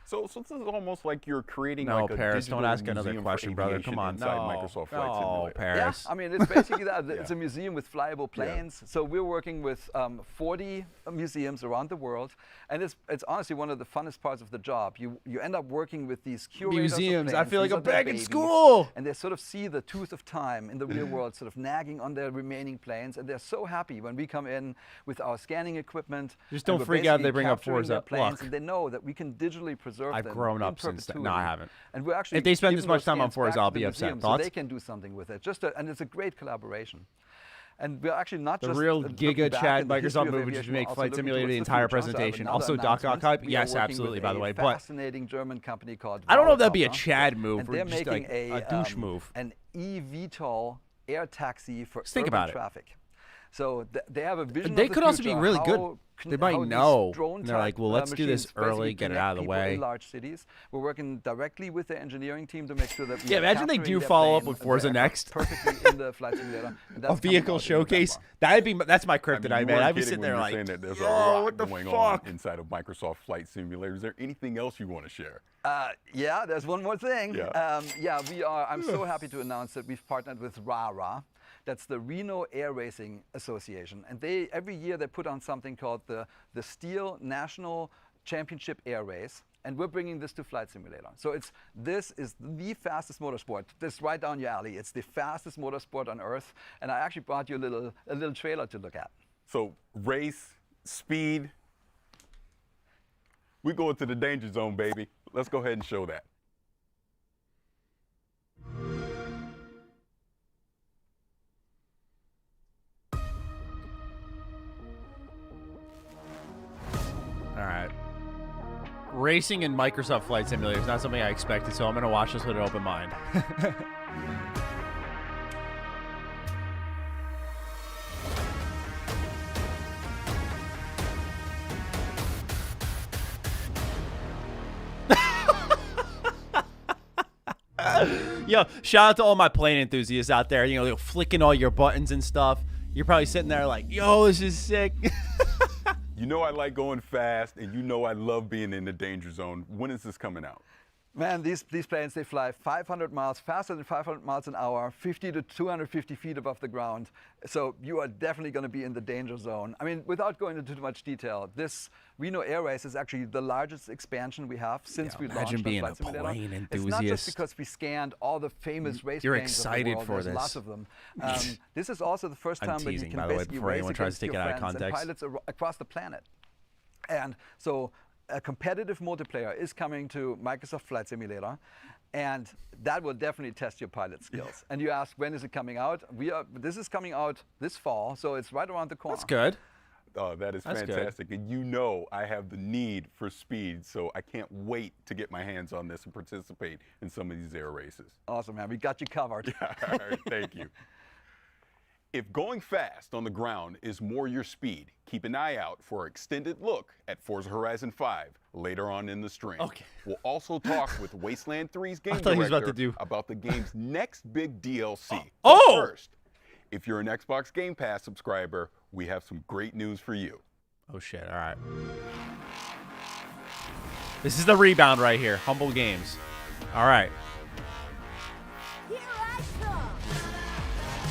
So this is almost like you're creating No, like a Paris, digital don't ask another museum question, for brother. aviation Come on, inside no, Microsoft Flight no, Simulator. Paris. Yeah, I mean, it's basically that. It's a museum with flyable planes. So we're working with 40 museums around the world, and it's honestly one of the funnest parts of the job. You end up working with these curators of Museums, I planes. feel like These I'm are their back in babies, school. and they sort of see the tooth of time in the real world, sort of nagging on their remaining planes, and they're so happy when we come in with our scanning equipment. Just and don't we're freak out if they basically bring up capturing Forza. their planes, Look. and they know that we can digitally preserve I've them grown in up since then. No, I perpetuity. haven't. And we're actually If they spend giving this much those time on scans Forza, back I'll to the be upset. museum so Thoughts? they can do something with it. And it's a great collaboration. And we're actually not The just real looking Giga back Chad in the history Microsoft of move, which is aviation, to make we're also Flight looking Simulator towards the the entire future. So I have presentation. another Also, announcement. Doc, We are yes, working absolutely, with by the a way. But fascinating German company called I don't know if that'd be a Volocopter, Chad move and or they're just making like a douche move. an eVTOL air taxi for Just think urban about it. traffic. So they have a vision. They of the could also be future, really good. how They might how these know. drone And they're like, type, well, let's do this machines basically early, get it connect out of the people way. in large cities. We're working directly with the engineering team to make sure that we Yeah, are imagine they capturing do their follow up plane, with Forza the aircraft Next. perfectly in the flight simulator. And A that's coming vehicle out in showcase. November. That's my I kryptonite, mean, man. you weren't I'd be kidding sitting when there you were like, saying that there's a yo, lot what the going fuck? on inside of Microsoft Flight Simulator. Is there anything else you want to share? Yeah, there's one more thing. Yeah. We are. I'm so happy to announce that we've partnered with RARA. That's the Reno Air Racing Association, and every year they put on something called the Steel National Championship Air Race, and we're bringing this to Flight Simulator. So this is the fastest motorsport. This is right down your alley. It's the fastest motorsport on Earth, and I actually brought you a little trailer to look at. So race, speed. We go into the danger zone, baby. Let's go ahead and show that. All right. Racing in Microsoft Flight Simulator is not something I expected, so I'm going to watch this with an open mind. Yo, shout out to all my plane enthusiasts out there. You know, they're flicking all your buttons and stuff. You're probably sitting there like, yo, this is sick. You know I like going fast, and you know I love being in the danger zone. When is this coming out? Man, these planes, they fly 500 miles, faster than 500 miles an hour, 50 to 250 feet above the ground. So you are definitely going to be in the danger zone. I mean, without going into too much detail, this Reno Air Race is actually the largest expansion we have since we launched imagine being Flight a Simulator. plane It's not enthusiast. just because we scanned all the famous race You're planes excited of the world. for There's this. lots of them. This is also the first I'm time that you teasing, can by the way, basically before race anyone tries to against take it your out of friends and context. pilots across the planet. And so a competitive multiplayer is coming to Microsoft Flight Simulator, and that will definitely test your pilot skills. And you ask, when is it coming out? This is coming out this fall, so it's right around the corner. That's good. Oh, that is That's good. fantastic. And you know I have the need for speed, so I can't wait to get my hands on this and participate in some of these air races. Awesome, man. We got you covered. All right, thank you. If going fast on the ground is more your speed, keep an eye out for an extended look at Forza Horizon 5 later on in the stream. Okay. We'll also talk with Wasteland 3's game thought he was director about to do- about the game's next big DLC. Oh! But first, if you're an Xbox Game Pass subscriber, we have some great news for you. Oh, shit. All right. This is the rebound right here. Humble Games. All right.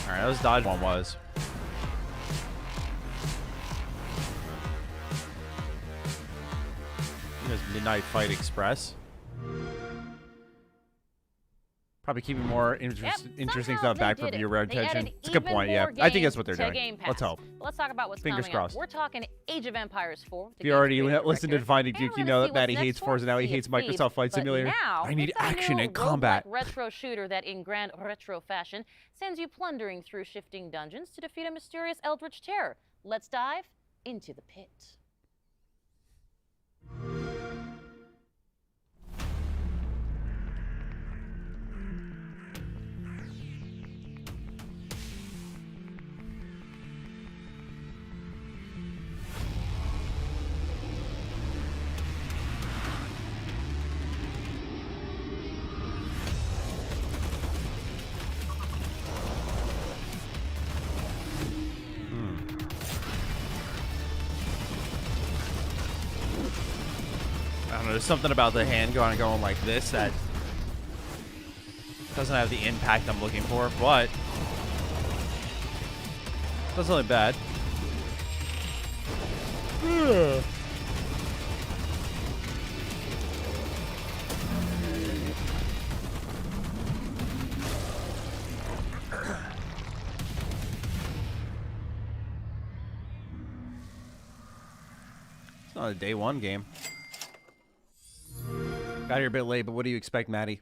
All right, that was dodge one was. There's Midnight Fight Express. Probably keeping more interesting somehow stuff they back for did it. viewer They attention. added It's a good even point, yeah. more I think that's games what they're to doing. Game Let's Pass. hope. Let's talk about what's Fingers coming crossed. up. We're talking Age of Empires 4. If you already listened listened to Finding And Duke, we're you gonna know see that what's Matty next hates for Forza. Now he Sea of hates Thieves. Microsoft Flight But Simulator. now, I need it's a action new and combat. roguelike retro shooter that, in grand retro fashion, sends you plundering through shifting dungeons to defeat a mysterious eldritch terror. Let's dive into the pit. I don't know, there's something about the hand going like this that doesn't have the impact I'm looking for, but that's not bad. It's not a day one game. Got here a bit late, but what do you expect, Matty?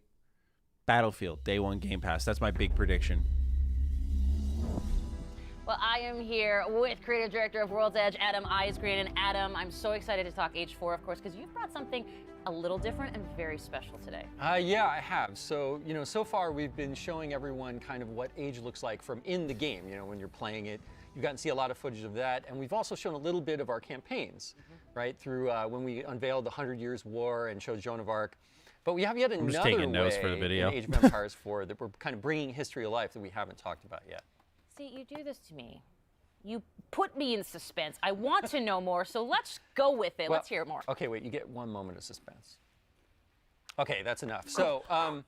Battlefield, day one Game Pass. That's my big prediction. Well, I am here with creative director of World's Edge, Adam Eisgren. And Adam, I'm so excited to talk Age 4, of course, because you've brought something a little different and very special today. Yeah, I have. So, so far we've been showing everyone kind of what Age looks like from in the game, when you're playing it. You've gotten to see a lot of footage of that, and we've also shown a little bit of our campaigns, right, through when we unveiled the 100 Years War and showed Joan of Arc. But we have yet another way for the video. in Age of Empires 4 that we're kind of bringing history to life that we haven't talked about yet. See, you do this to me. You put me in suspense. I want to know more, so let's go with it. Well, let's hear more. Okay, wait, you get 1 moment of suspense. Okay, that's enough. So, what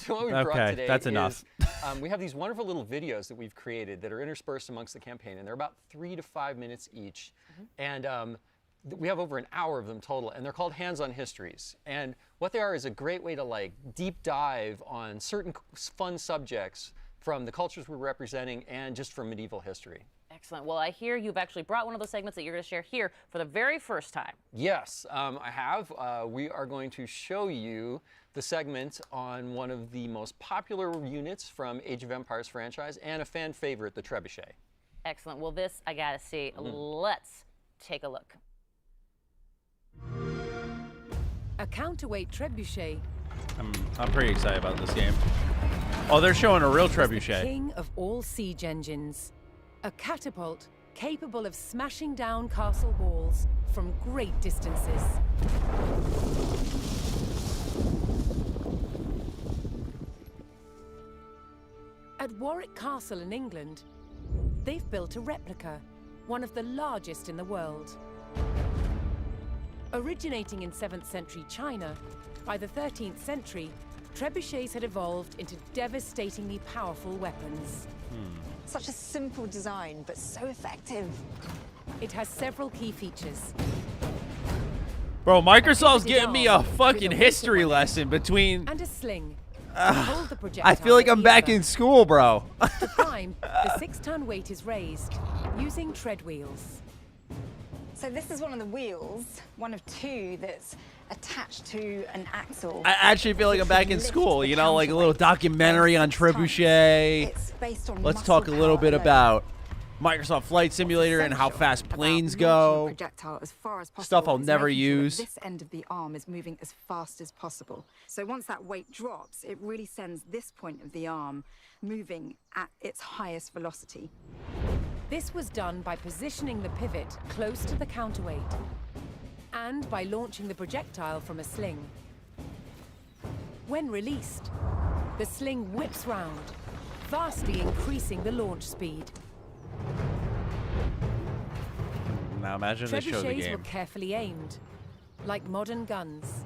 we brought today that's enough. is we have these wonderful little videos that we've created that are interspersed amongst the campaign, and they're about 3 to 5 minutes each. And we have over an hour of them total, and they're called Hands-on Histories. And what they are is a great way to deep dive on certain fun subjects from the cultures we're representing and just from medieval history. Excellent. Well, I hear you've actually brought one of those segments that you're going to share here for the very first time. Yes, I have. We are going to show you the segment on one of the most popular units from Age of Empires franchise and a fan favorite, the Trebuchet. Excellent. Well, this I got to see. Let's take a look. A counterweight trebuchet. I'm pretty excited about this game. Oh, they're showing a real The trebuchet. king of all siege engines. A catapult capable of smashing down castle walls from great distances. At Warwick Castle in England, they've built a replica, one of the largest in the world. Originating in 7th century China, by the 13th century, trebuchets had evolved into devastatingly powerful weapons. Such a simple design, but so effective. It has several key features. Bro, Microsoft's getting me a fucking history lesson between... And a sling. Hold the projectile I feel like I'm back lever. in school, bro. To prime, the 6-ton weight is raised using tread wheels. So this is one of the wheels, one of 2 that's attached to an axle. I actually feel like I'm back in school, like a little documentary on trebuchet. It's based on Let's muscle talk a little power bit alone. about Microsoft Flight Simulator and how fast planes go. Projectile as far as possible Stuff I'll is never making sure that use. this end of the arm is moving as fast as possible. So once that weight drops, it really sends this point of the arm moving at its highest velocity. This was done by positioning the pivot close to the counterweight and by launching the projectile from a sling. When released, the sling whips round, vastly increasing the launch speed. Now imagine they show the Trebuchets were game. carefully aimed, like modern guns.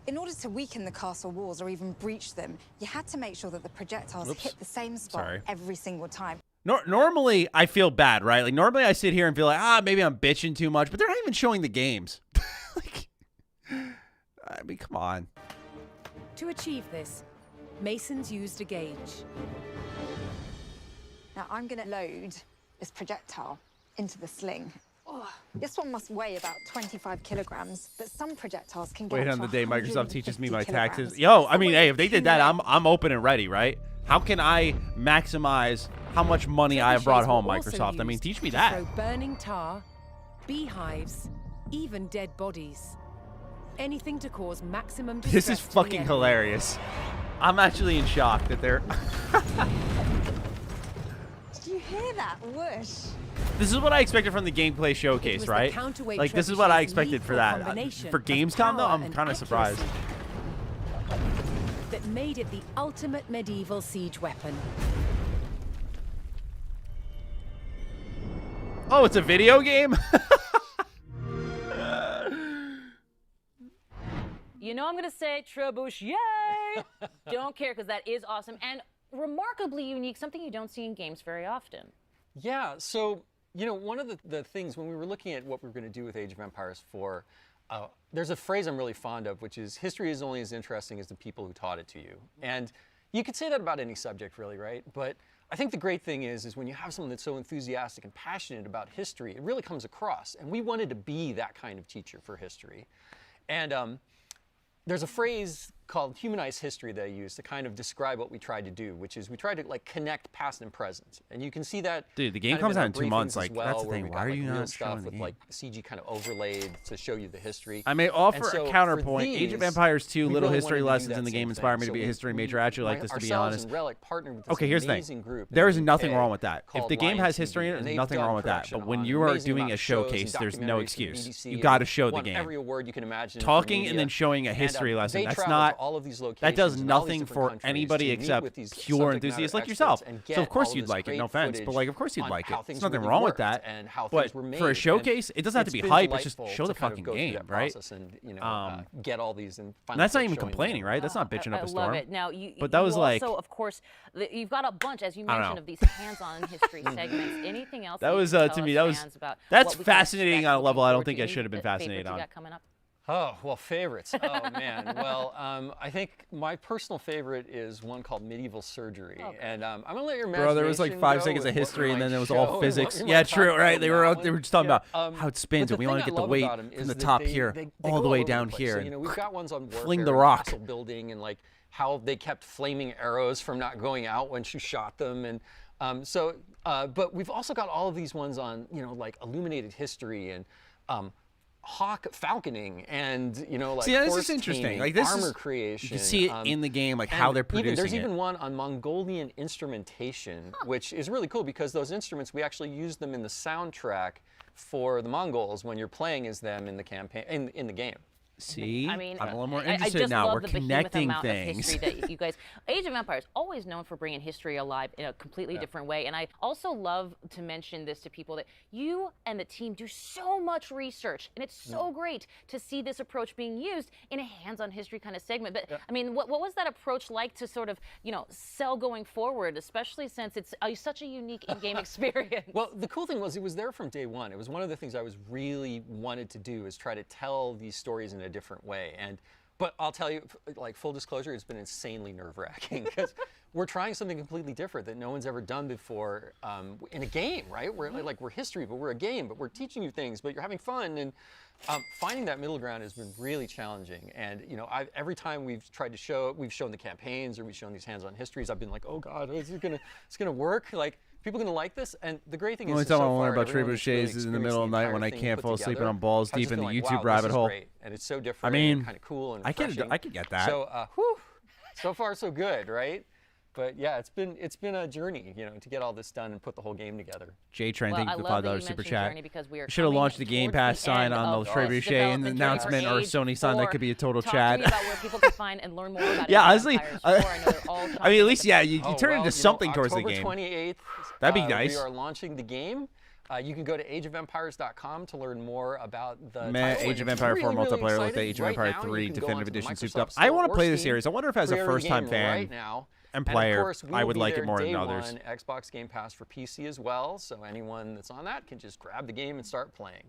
In order to weaken the castle walls or even breach them, you had to make sure that the projectiles Oops. hit the same spot Sorry. every single time. Normally, I feel bad, right? Like, normally I sit here and feel like, maybe I'm bitching too much, but they're not even showing the games. I mean, come on. To achieve this, masons used a gauge. Now I'm going to load this projectile into the sling. Oh, this one must weigh about 25 kilograms, but some projectiles can get Wait up on to the day Microsoft teaches me 150 my taxes. kilograms. Yo, I The mean, weight hey, if they did that, I'm open and ready, right? How can I maximize how much money I have brought Trebuchets home, were also Microsoft? I mean, used teach me to that. throw burning tar, beehives, even dead bodies. Anything to cause maximum distress This is to the fucking enemy. hilarious. I'm actually in shock that they're... Did you hear that whoosh? This is what I expected from the gameplay It showcase, was the right? counterweight Like, this is what I trebuchet's expected for lethal that. combination For of Gamescom, though, power I'm and kind of surprised. accuracy that made it the ultimate medieval siege weapon. Oh, it's a video game? I'm going to say trebuchet. Don't care, because that is awesome and remarkably unique, something you don't see in games very often. Yeah, so, one of the things when we were looking at what we were going to do with Age of Empires 4, there's a phrase I'm really fond of, which is, history is only as interesting as the people who taught it to you. And you could say that about any subject, really, right? But I think the great thing is when you have someone that's so enthusiastic and passionate about history, it really comes across. And we wanted to be that kind of teacher for history. And there's a phrase called Humanized History that I use to kind of describe what we tried to do, which is we tried to like connect past and present. And you can see that. Dude, the game kind of comes in out our in 2 months. briefings as Like, well, that's the where thing. we've Why got, are like, you real not stuff showing the with game? like CG kind of overlaid to show you the history? I may offer And so a for counterpoint. Age of these, Empires 2, we little really history wanted to do lessons that in the same game thing. inspired me to So be a history we- major. I actually like this, to be ourselves honest. and Relic partnered with this Okay, here's the amazing thing. group in There is the nothing UK wrong with that. If called the game Lion has TV, history in it, and there's they've nothing done wrong with that. production But when on you are amazing doing amount a of shows and showcase, there's no documentaries from excuse. BBC, You got to and show the won game. every award you can imagine for Talking and media. then showing a And, history lesson, they that's travel not. to all of these That locations does in all these nothing different for countries anybody to meet except with these pure subject enthusiasts matter like yourself. experts and So get of course all you'd this like it. great No offense, but footage like of course you'd on like how it. things There's nothing really wrong with worked that. and how But things were made. for a And showcase, it doesn't have to it's be been hype. It's just delightful show the to kind of fucking go through game, that right? process and, you know, get all these and And that's not even showing them. complaining, right? That's not bitching up I a storm. love it. Now, But that was you like. also, of course, you've got a bunch, as you I don't mentioned, know. of these hands-on history segments. Anything else? That you was can to tell me. us That was fans about that's what we can fascinating expect on a looking level I don't forward think to? I Any should have been favorites fascinated you on. got coming up? Oh, well, favorites. Oh, man. Well, I think my personal favorite is one called Medieval Surgery. And I'm going to let your imagination Bro, there was like 5 go seconds with of what history, we and then might there was show all and physics. what we Yeah, might true, talk right? about They that were one. just talking Yeah, about how it spins, but and we the want to thing get I the love weight about 'em from is the that top they here go all the way over down place. here So, and you know, we've got ones on warfare, fling the rock. castle building, and like how they kept flaming arrows from not going out when she shot them, and but we've also got all of these ones on, you know, like illuminated history and falconing, and you know, like see, this horse is interesting. taming, Like this armor is creation. You can see it in the game, like how they're producing There's it. even one on Mongolian instrumentation, which is really cool because those instruments, we actually use them in the soundtrack for the Mongols when you're playing as them in the campaign in the game. See, I mean, I'm a little more I interested just now. love We're the behemoth connecting amount things. Of history that you guys, Age of Empires, always known for bringing history alive in a completely different way. And I also love to mention this to people that you and the team do so much research, and it's so great to see this approach being used in a hands-on history kind of segment. But I mean, what was that approach like to sort of, you know, sell going forward, especially since it's such a unique in-game experience? Well, the cool thing was it was there from day one. It was one of the things I was really wanted to do, is try to tell these stories in a different way. But I'll tell you, like, full disclosure, it's been insanely nerve-wracking because we're trying something completely different that no one's ever done before in a game, right? We're history, but we're a game, but we're teaching you things, but you're having fun, and finding that middle ground has been really challenging. And you know, every time we've tried to show, we've shown the campaigns or we've shown these hands-on histories, I've been like, oh God, is it gonna work? Like, people gonna like this? And the great thing The only is, time so I learn far, about everyone that's really trebuchets is in the middle of the night experienced when I entire can't thing fall put asleep and together I'm balls has deep just in the been like, YouTube wow, rabbit this is hole. great, and it's so different. I mean, and kind of cool and I refreshing. could get that. So, so far so good, right? But yeah, it's been a journey, you know, to get all this done and put the whole game together. J-Train, thank you for the $5 super chat. We should have launched the Game Pass sign on the trebuchet in the announcement, or a Sony sign that could be a total chat. Talk to me about where people can find and learn more about yeah, Age of honestly, Empires 4. I know they're all I mean, at least, yeah, you turn well, into something towards the October game. 28th, That'd be nice. We are launching the game. You can go to ageofempires.com to learn more about the Age of Empire 4 multiplayer, like the Age of Empire 3 Definitive Edition souped up. I want to play the series. I wonder if as a first-time fan and player, of course, I would like it there more than day others. one, Xbox Game Pass for PC as well, so anyone that's on that can just grab the game and start playing.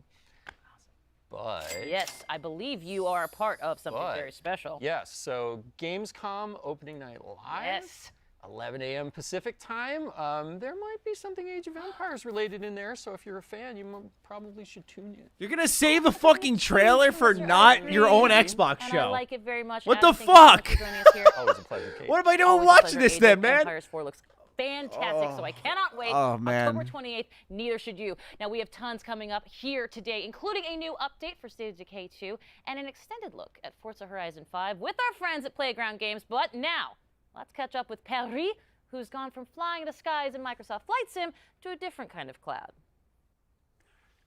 But yes, I believe you are a part of something very special. Yes, so Gamescom opening night live. Yes. 11 a.m. Pacific time. There might be something Age of Empires related in there, so if you're a fan, you probably should tune in. You're gonna save the fucking trailer for not your own Xbox And show. I like it very much. What Adam, the thank you so much fuck? for joining us here. Always a pleasure, Kate. What am I doing Always a watching pleasure. this Age then, of man? Empires 4 looks fantastic, so I cannot wait. Oh, man. October 28th, neither should you. Now, we have tons coming up here today, including a new update for State of Decay 2 and an extended look at Forza Horizon 5 with our friends at Playground Games. But now, let's catch up with Paris, who's gone from flying the skies in Microsoft Flight Sim to a different kind of cloud.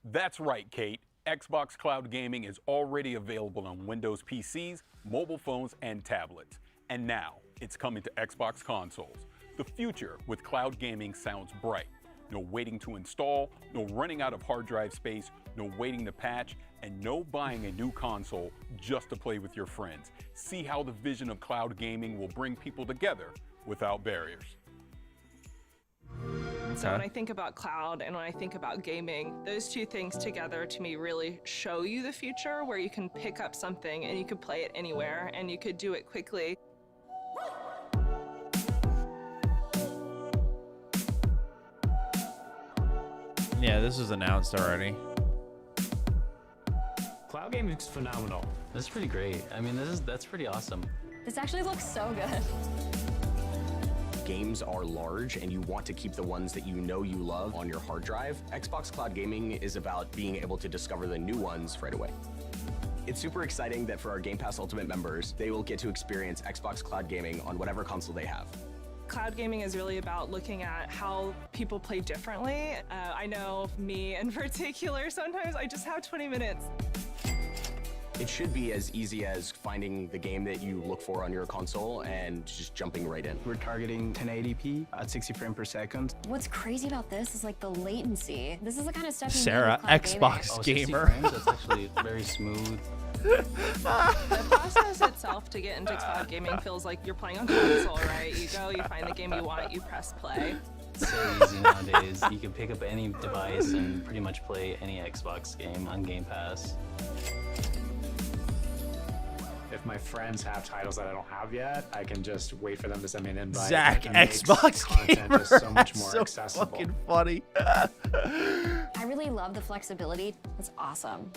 That's right, Kate. Xbox Cloud Gaming is already available on Windows PCs, mobile phones, and tablets. And now, it's coming to Xbox consoles. The future with cloud gaming sounds bright. No waiting to install, no running out of hard drive space, no waiting to patch, and no buying a new console just to play with your friends. See how the vision of cloud gaming will bring people together without barriers. So when I think about cloud and when I think about gaming, those two things together to me really show you the future, where you can pick up something and you can play it anywhere and you could do it quickly. Yeah, this was announced already. Cloud gaming is phenomenal. This is pretty great. I mean, that's pretty awesome. This actually looks so good. Games are large and you want to keep the ones that you know you love on your hard drive. Xbox Cloud Gaming is about being able to discover the new ones right away. It's super exciting that for our Game Pass Ultimate members, they will get to experience Xbox Cloud Gaming on whatever console they have. Cloud gaming is really about looking at how people play differently. I know me in particular, sometimes I just have 20 minutes. It should be as easy as finding the game that you look for on your console and just jumping right in. We're targeting 1080p at 60 frames per second. What's crazy about this is like the latency. This is the kind of stuff you Sarah, need with cloud Xbox gaming. gamer. 60 frames, that's actually very smooth. The process itself to get into cloud gaming feels like you're playing on console, right? You go, you find the game you want, you press play. It's so easy nowadays. You can pick up any device and pretty much play any Xbox game on Game Pass. If my friends have titles that I don't have yet, I can just wait for them to send me an invite. Zach, and it makes Xbox content gamer. just so much more So accessible. fucking funny. I really love the flexibility. It's awesome.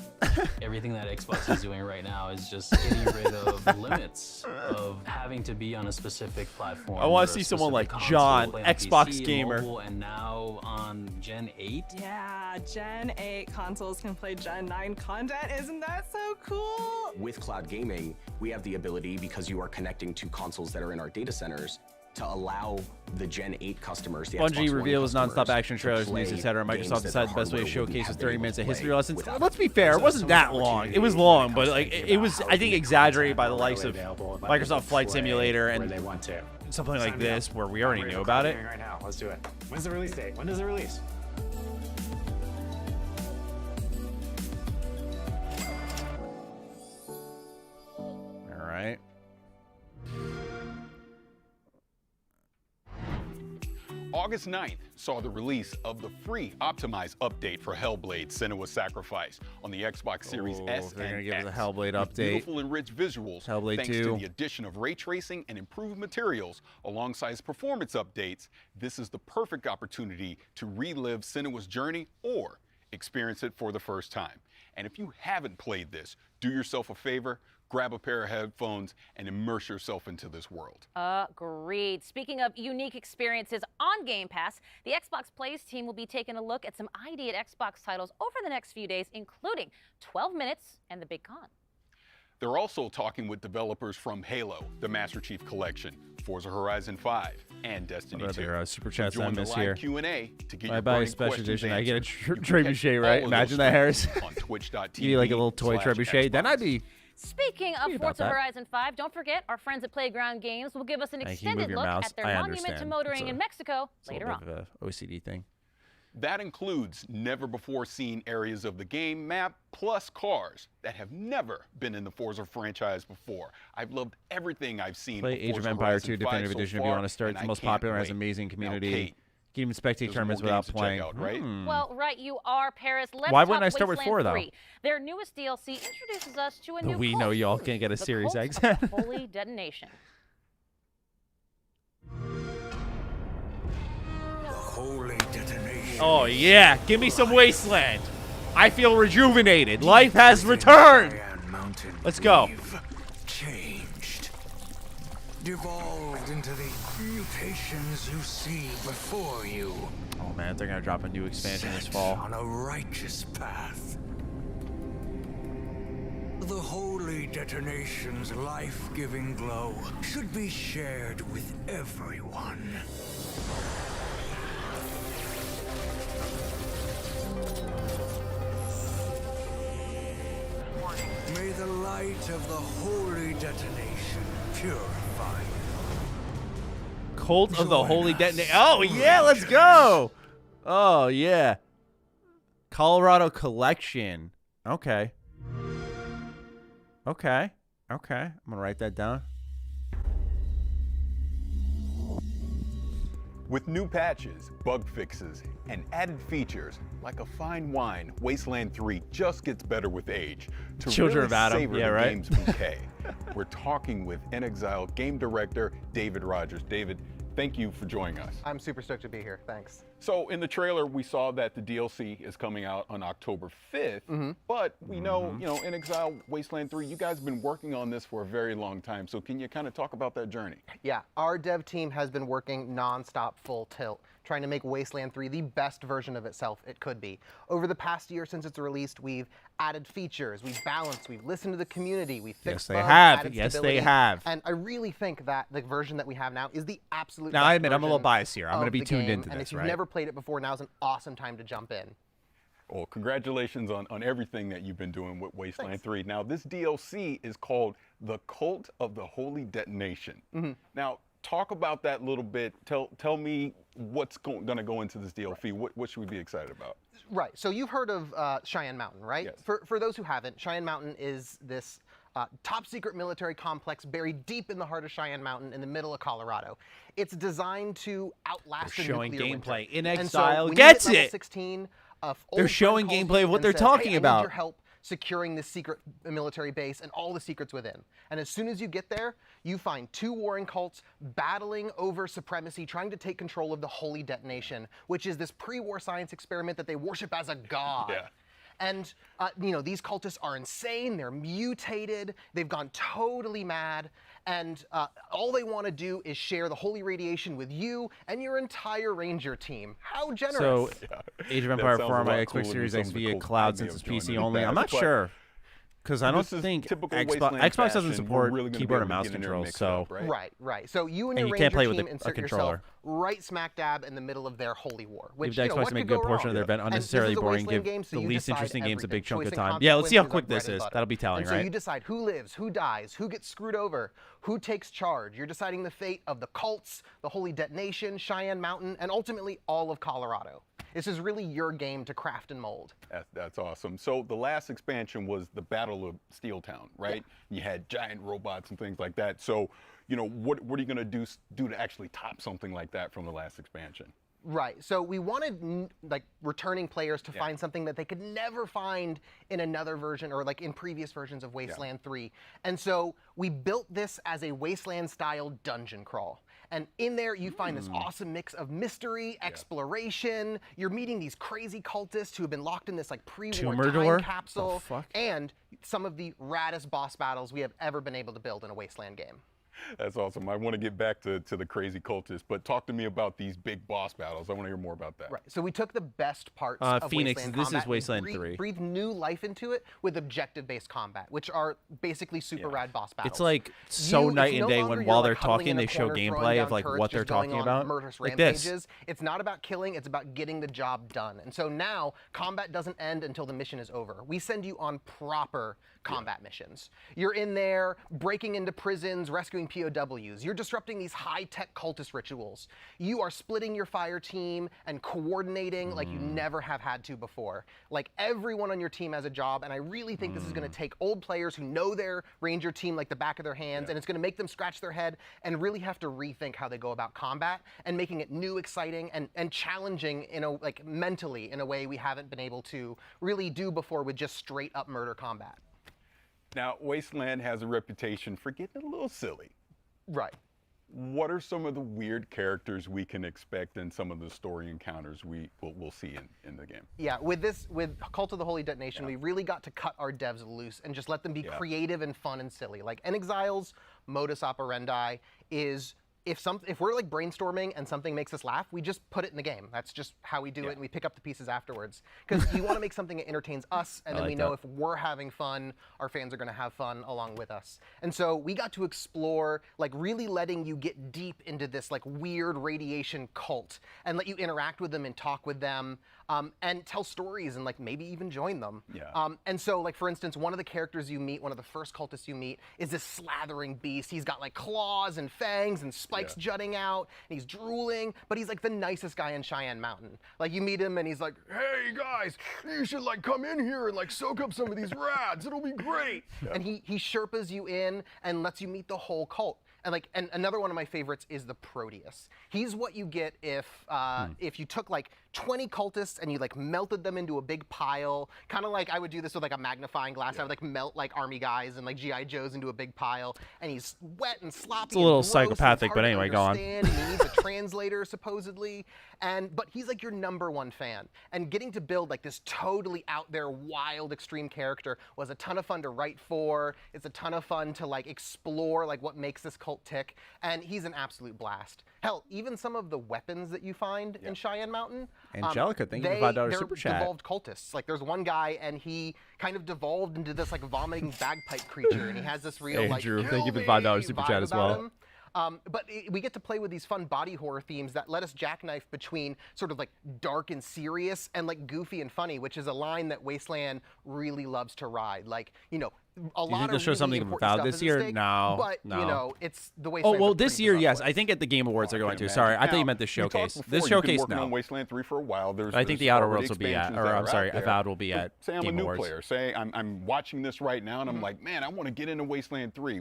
Everything that Xbox is doing right now is just getting rid of limits of having to be on a specific platform. I want or to a see someone specific like console, John, play on Xbox PC, gamer. mobile, and now on Gen 8. Yeah, Gen 8 consoles can play Gen 9 content. Isn't that so cool? With cloud gaming, we have the ability, because you are connecting to consoles that are in our data centers, to allow the Gen 8 customers, the Xbox Bungie One reveals customers, non-stop action to trailers, play news, etc. games Microsoft that decided their the best way to hardware showcase wouldn't was have 30 been minutes of able to history play lessons. without Let's be them. fair, it So wasn't that's that some long. opportunity It was to long, kind but of like think it was, about I think, the exaggerated by the content likes of readily available and let people Microsoft Flight play Simulator where and they want to. something like Sign me up. this, where we I'm already ready knew for about cloud it. gaming right now. Let's do it. When's the release date? When does it release? All right. August 9th saw the release of the free optimized update for Hellblade: Senua's Sacrifice on the Xbox Series S they're and gonna give us a X. Hellblade With update. Beautiful and rich visuals, Hellblade thanks 2. to the addition of ray tracing and improved materials alongside performance updates. This is the perfect opportunity to relive Senua's journey or experience it for the first time. And if you haven't played this, do yourself a favor, grab a pair of headphones and immerse yourself into this world. Agreed. Speaking of unique experiences on Game Pass, the Xbox Plays team will be taking a look at some ID at Xbox titles over the next few days, including 12 Minutes and The Big Con. They're also talking with developers from Halo, the Master Chief Collection, Forza Horizon 5, and Destiny 2. Other super chats Join I the miss live here. Q&A to get I your buy a burning special questions edition. I get a answered. You can trebuchet, catch right? all of Imagine those that, Harris. streams on twitch.tv. Give you like a little toy trebuchet. Then I'd be. Speaking of about Forza that. Horizon 5, don't forget our friends at Playground Games will give us an Hey, can you extended move your look mouse? at their I monument to understand. motoring It's a- in Mexico It's a later little on. bit of a OCD thing. That includes never-before-seen areas of the game map, plus cars that have never been in the Forza franchise before. I've loved everything I've seen. Play of Age of Forza Empire Horizon 2 Definitive 5 so Edition if you far, want to start. and It's the I most can't popular, has wait. amazing Now, community. Kate, You can even spectate there's tournaments more without games to check playing. out, right? Well, right, you are, Paris. Let's Why talk wouldn't I start with Wasteland 4, though? 3. Their newest DLC introduces us to a new We cult, know y'all can't get a the Series cult X. of the Holy Detonation. Holy detonation. Oh, yeah. Give me some Wasteland. I feel rejuvenated. Life has returned. Let's go. Changed. Devolved into the mutations you see before you. Oh, man. They're going to drop a new expansion this fall. On a righteous path. The holy detonation's life-giving glow should be shared with everyone. May the light of the holy detonation purify you. Cult of the Holy Detonation. Oh, yeah. Let's go. Oh, yeah. Colorado Collection. Okay. Okay. Okay. I'm going to write that down. With new patches, bug fixes, and added features, like a fine wine, Wasteland 3 just gets better with age. To Children really of Adam, savor yeah, the right? game's bouquet, we're talking with In Exile game director David Rogers. David, thank you for joining us. I'm super stoked to be here. Thanks. So in the trailer, we saw that the DLC is coming out on October 5th, but we know, you know, In Exile, Wasteland 3, you guys have been working on this for a very long time. So can you kind of talk about that journey? Yeah, our dev team has been working nonstop, full tilt, trying to make Wasteland 3 the best version of itself it could be. Over the past year since it's released, we've added features, we've balanced, we've listened to the community, we've fixed bugs, added Yes, stability, they have. And I really think that the version that we have now is the absolute Now, best I admit, I'm a little version biased here. I'm going to of be the tuned game. into And this, if you've right? never played it before, now's an awesome time to jump in. Well, congratulations on everything that you've been doing with Wasteland 3. Now, this DLC is called The Cult of the Holy Detonation. Now, talk about that a little bit. Tell me what's going to go into this DLC. What should we be excited about? Right. So you've heard of Cheyenne Mountain, right? Yes. For those who haven't, Cheyenne Mountain is this top secret military complex buried deep in the heart of Cheyenne Mountain in the middle of Colorado. It's designed to outlast They're a showing nuclear gameplay. winter. In And Exile so when gets you hit level it. 16, They're old showing friend calls gameplay you of what and they're says, talking "Hey, I about." need your help securing this secret military base and all the secrets within. And as soon as you get there, you find two warring cults battling over supremacy, trying to take control of the Holy Detonation, which is this pre-war science experiment that they worship as a god. Yeah. And, you know, these cultists are insane, they're mutated, they've gone totally mad, and all they want to do is share the holy radiation with you and your entire ranger team. How generous. So, Age of Empire sounds 4 a on my lot Xbox cooler than Series some X of the via cool cloud idea since of it's doing PC it in only. the I'm not past, but sure. Because I don't this is think typical Xbox Wasteland doesn't fashion. We're support really gonna be keyboard able and to mouse get in there and controls, mix it so up, right? Right. So you and And your you ranger can't play with team a insert controller. yourself right smack dab in the middle of their holy war. Which, Give you know, Xbox what to make a could good go portion of their wrong? event And this unnecessarily is a boring. Wasteland Give game, so the you least decide interesting games a big everything. chunk of Choice and time. Yeah, let's see how consequences are quick this bread and is. butter. That'll be telling, and so right? you decide who lives, who dies, who gets screwed over, who takes charge. You're deciding the fate of the cults, the Holy Detonation, Cheyenne Mountain, and ultimately all of Colorado. This is really your game to craft and mold. That's awesome. So the last expansion was the Battle of Steeltown, right? Yeah. You had giant robots and things like that. So, you know, what are you going to do to actually top something like that from the last expansion? Right. So we wanted like returning players to find something that they could never find in another version or like in previous versions of Wasteland 3. And so we built this as a Wasteland style dungeon crawl. And in there you find this awesome mix of mystery, exploration. You're meeting these crazy cultists who have been locked in this like pre-war Tumor time door? capsule. The fuck? And some of the raddest boss battles we have ever been able to build in a Wasteland game. That's awesome. I want to get back to the crazy cultists, but talk to me about these big boss battles. I want to hear more about that. Right. So we took the best parts of Phoenix, Wasteland this combat is Wasteland and 3. breathed new life into it with objective-based combat, which are basically super rad boss battles. It's like so night and day when while they're talking, they show gameplay of like what they're talking about. Like this. It's not about killing, it's about getting the job done. And so now combat doesn't end until the mission is over. We send you on proper combat missions. You're in there breaking into prisons, rescuing POWs. You're disrupting these high-tech cultist rituals. You are splitting your fire team and coordinating like you never have had to before. Like everyone on your team has a job, and I really think this is going to take old players who know their ranger team like the back of their hands, and it's going to make them scratch their head and really have to rethink how they go about combat and making it new, exciting, and challenging in a like mentally in a way we haven't been able to really do before with just straight up murder combat. Now, Wasteland has a reputation for getting a little silly. Right. What are some of the weird characters we can expect in some of the story encounters we'll see in the game? Yeah, with Cult of the Holy Detonation, we really got to cut our devs loose and just let them be creative and fun and silly. Like In Exile's modus operandi is if we're like brainstorming and something makes us laugh, we just put it in the game. That's just how we do it, and we pick up the pieces afterwards. Because you want to make something that entertains us, and then we know if we're having fun, our fans are going to have fun along with us. And so we got to explore, like really letting you get deep into this like weird radiation cult, and let you interact with them and talk with them, and tell stories and like maybe even join them. Yeah. And so like for instance, one of the characters you meet, one of the first cultists you meet, is this slathering beast. He's got like claws and fangs and spikes jutting out, and he's drooling, but he's like the nicest guy in Cheyenne Mountain. Like you meet him and he's like, "Hey guys, you should like come in here and like soak up some of these rads. It'll be great." And he Sherpas you in and lets you meet the whole cult. And another one of my favorites is the Proteus. He's what you get if you took like 20 cultists and you like melted them into a big pile, kind of like I would do this with like a magnifying glass. I would like melt like army guys and like GI Joes into a big pile, and he's wet and sloppy. It's a little psychopathic, but anyway, go on. And he needs a translator supposedly, but he's like your #1 fan. And getting to build like this totally out there, wild, extreme character was a ton of fun to write for. It's a ton of fun to like explore like what makes this cult tick, and he's an absolute blast. Hell, even some of the weapons that you find in Cheyenne Mountain. Angelica, thank you for $5 super chat. They're devolved cultists. Like there's one guy, and he kind of devolved into this like vomiting bagpipe creature, and he has this real like Drew, thank you for $5 super chat as well. Him. But we get to play with these fun body horror themes that let us jackknife between sort of like dark and serious and like goofy and funny, which is a line that Wasteland really loves to ride. Like, you know, a lot you think of they'll show really something important about stuff this is at year? stake, No, but no. you know, it's the Oh Wasteland. well, this year, yes. I think at the Game Awards they're going to. Sorry, I thought you meant this You talked showcase. before, This you've been showcase, working no. on Wasteland 3 for a while. I think the Outer Worlds will be at, expansions or that I'm are sorry, out there. Avowed will be at Say I'm Game a new Awards. player. Say I'm watching this right now, and I'm like, man, I want to get into Wasteland 3.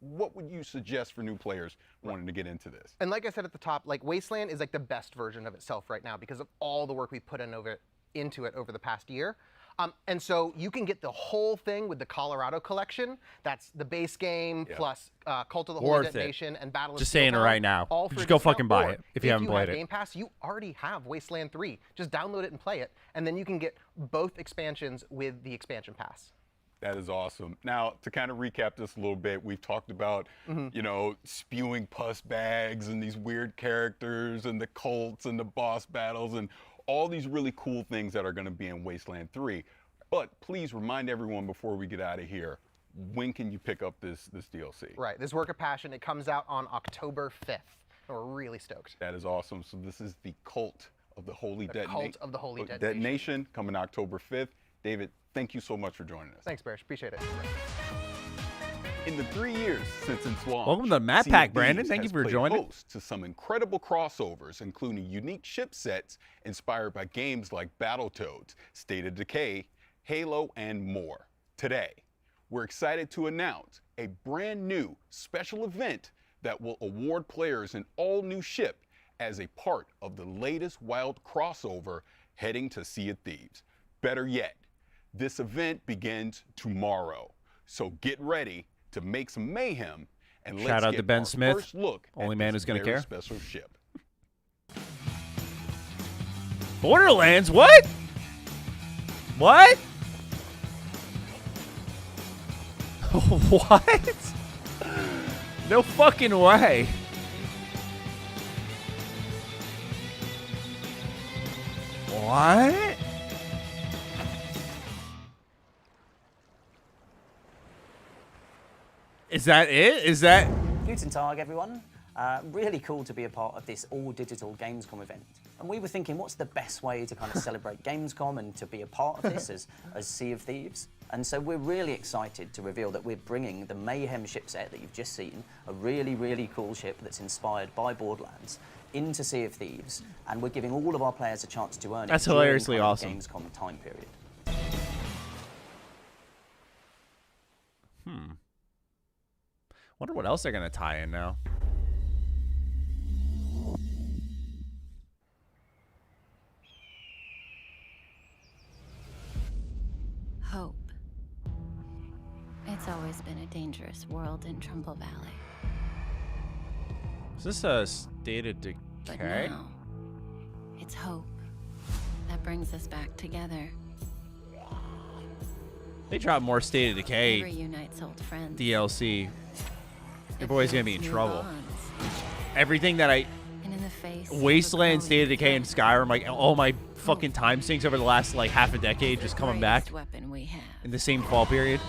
What would you suggest for new players wanting to get into this? And like I said at the top, like Wasteland is like the best version of itself right now because of all the work we put into it over the past year. And so you can get the whole thing with the Colorado collection. That's the base game plus Cult of the Holy Worth it. Detonation and Battle of Just saying it Steeltown, right now. all for Just a go discount. fucking buy Or it if you haven't played have it. Game Pass, you already have Wasteland 3. Just download it and play it, and then you can get both expansions with the expansion pass. That is awesome. Now, to kind of recap this a little bit, we've talked about, you know, spewing pus bags and these weird characters and the cults and the boss battles and all these really cool things that are going to be in Wasteland 3. But please remind everyone before we get out of here, when can you pick up this DLC? Right, this work of passion, it comes out on October 5th. And we're really stoked. That is awesome. So this is the Cult of the Holy Detonation. Cult of the Holy Detonation coming October 5th. David, thank you so much for joining us. Thanks, Barish. Appreciate it. In the 3 years since its launch, Welcome to the Map Sea of Pack, Brandon. Thieves Thank you has for played joining. host to some incredible crossovers, including unique ship sets inspired by games like Battletoads, State of Decay, Halo, and more. Today, we're excited to announce a brand new special event that will award players an all-new ship as a part of the latest wild crossover heading to Sea of Thieves. Better yet, this event begins tomorrow. So get ready to make some mayhem and Shout let's out get to Ben our Smith, first look only at man this who's gonna very care. special ship. Borderlands? What? What? What? No fucking way. What? Is that it? Is that... Guten Tag, everyone. Really cool to be a part of this all-digital Gamescom event. And we were thinking, what's the best way to kind of celebrate Gamescom and to be a part of this as Sea of Thieves? And so we're really excited to reveal that we're bringing the Mayhem ship set that you've just seen, a really, really cool ship that's inspired by Borderlands, into Sea of Thieves, and we're giving all of our players a chance to earn That's it during hilariously kind of awesome. the Gamescom time period. Wonder what else they're gonna tie in now. Hope. It's always been a dangerous world in Trumbull Valley. Is this a State of Decay? But now, it's hope that brings us back together. They drop more State of It Decay reunites old friends. DLC. Your boy's gonna be in New trouble. bonds. Everything that I... And in the face of Wasteland, a State of Decay, and Skyrim, like all my fucking time sinks over the last like half a decade just coming back greatest weapon we have. in the same fall period.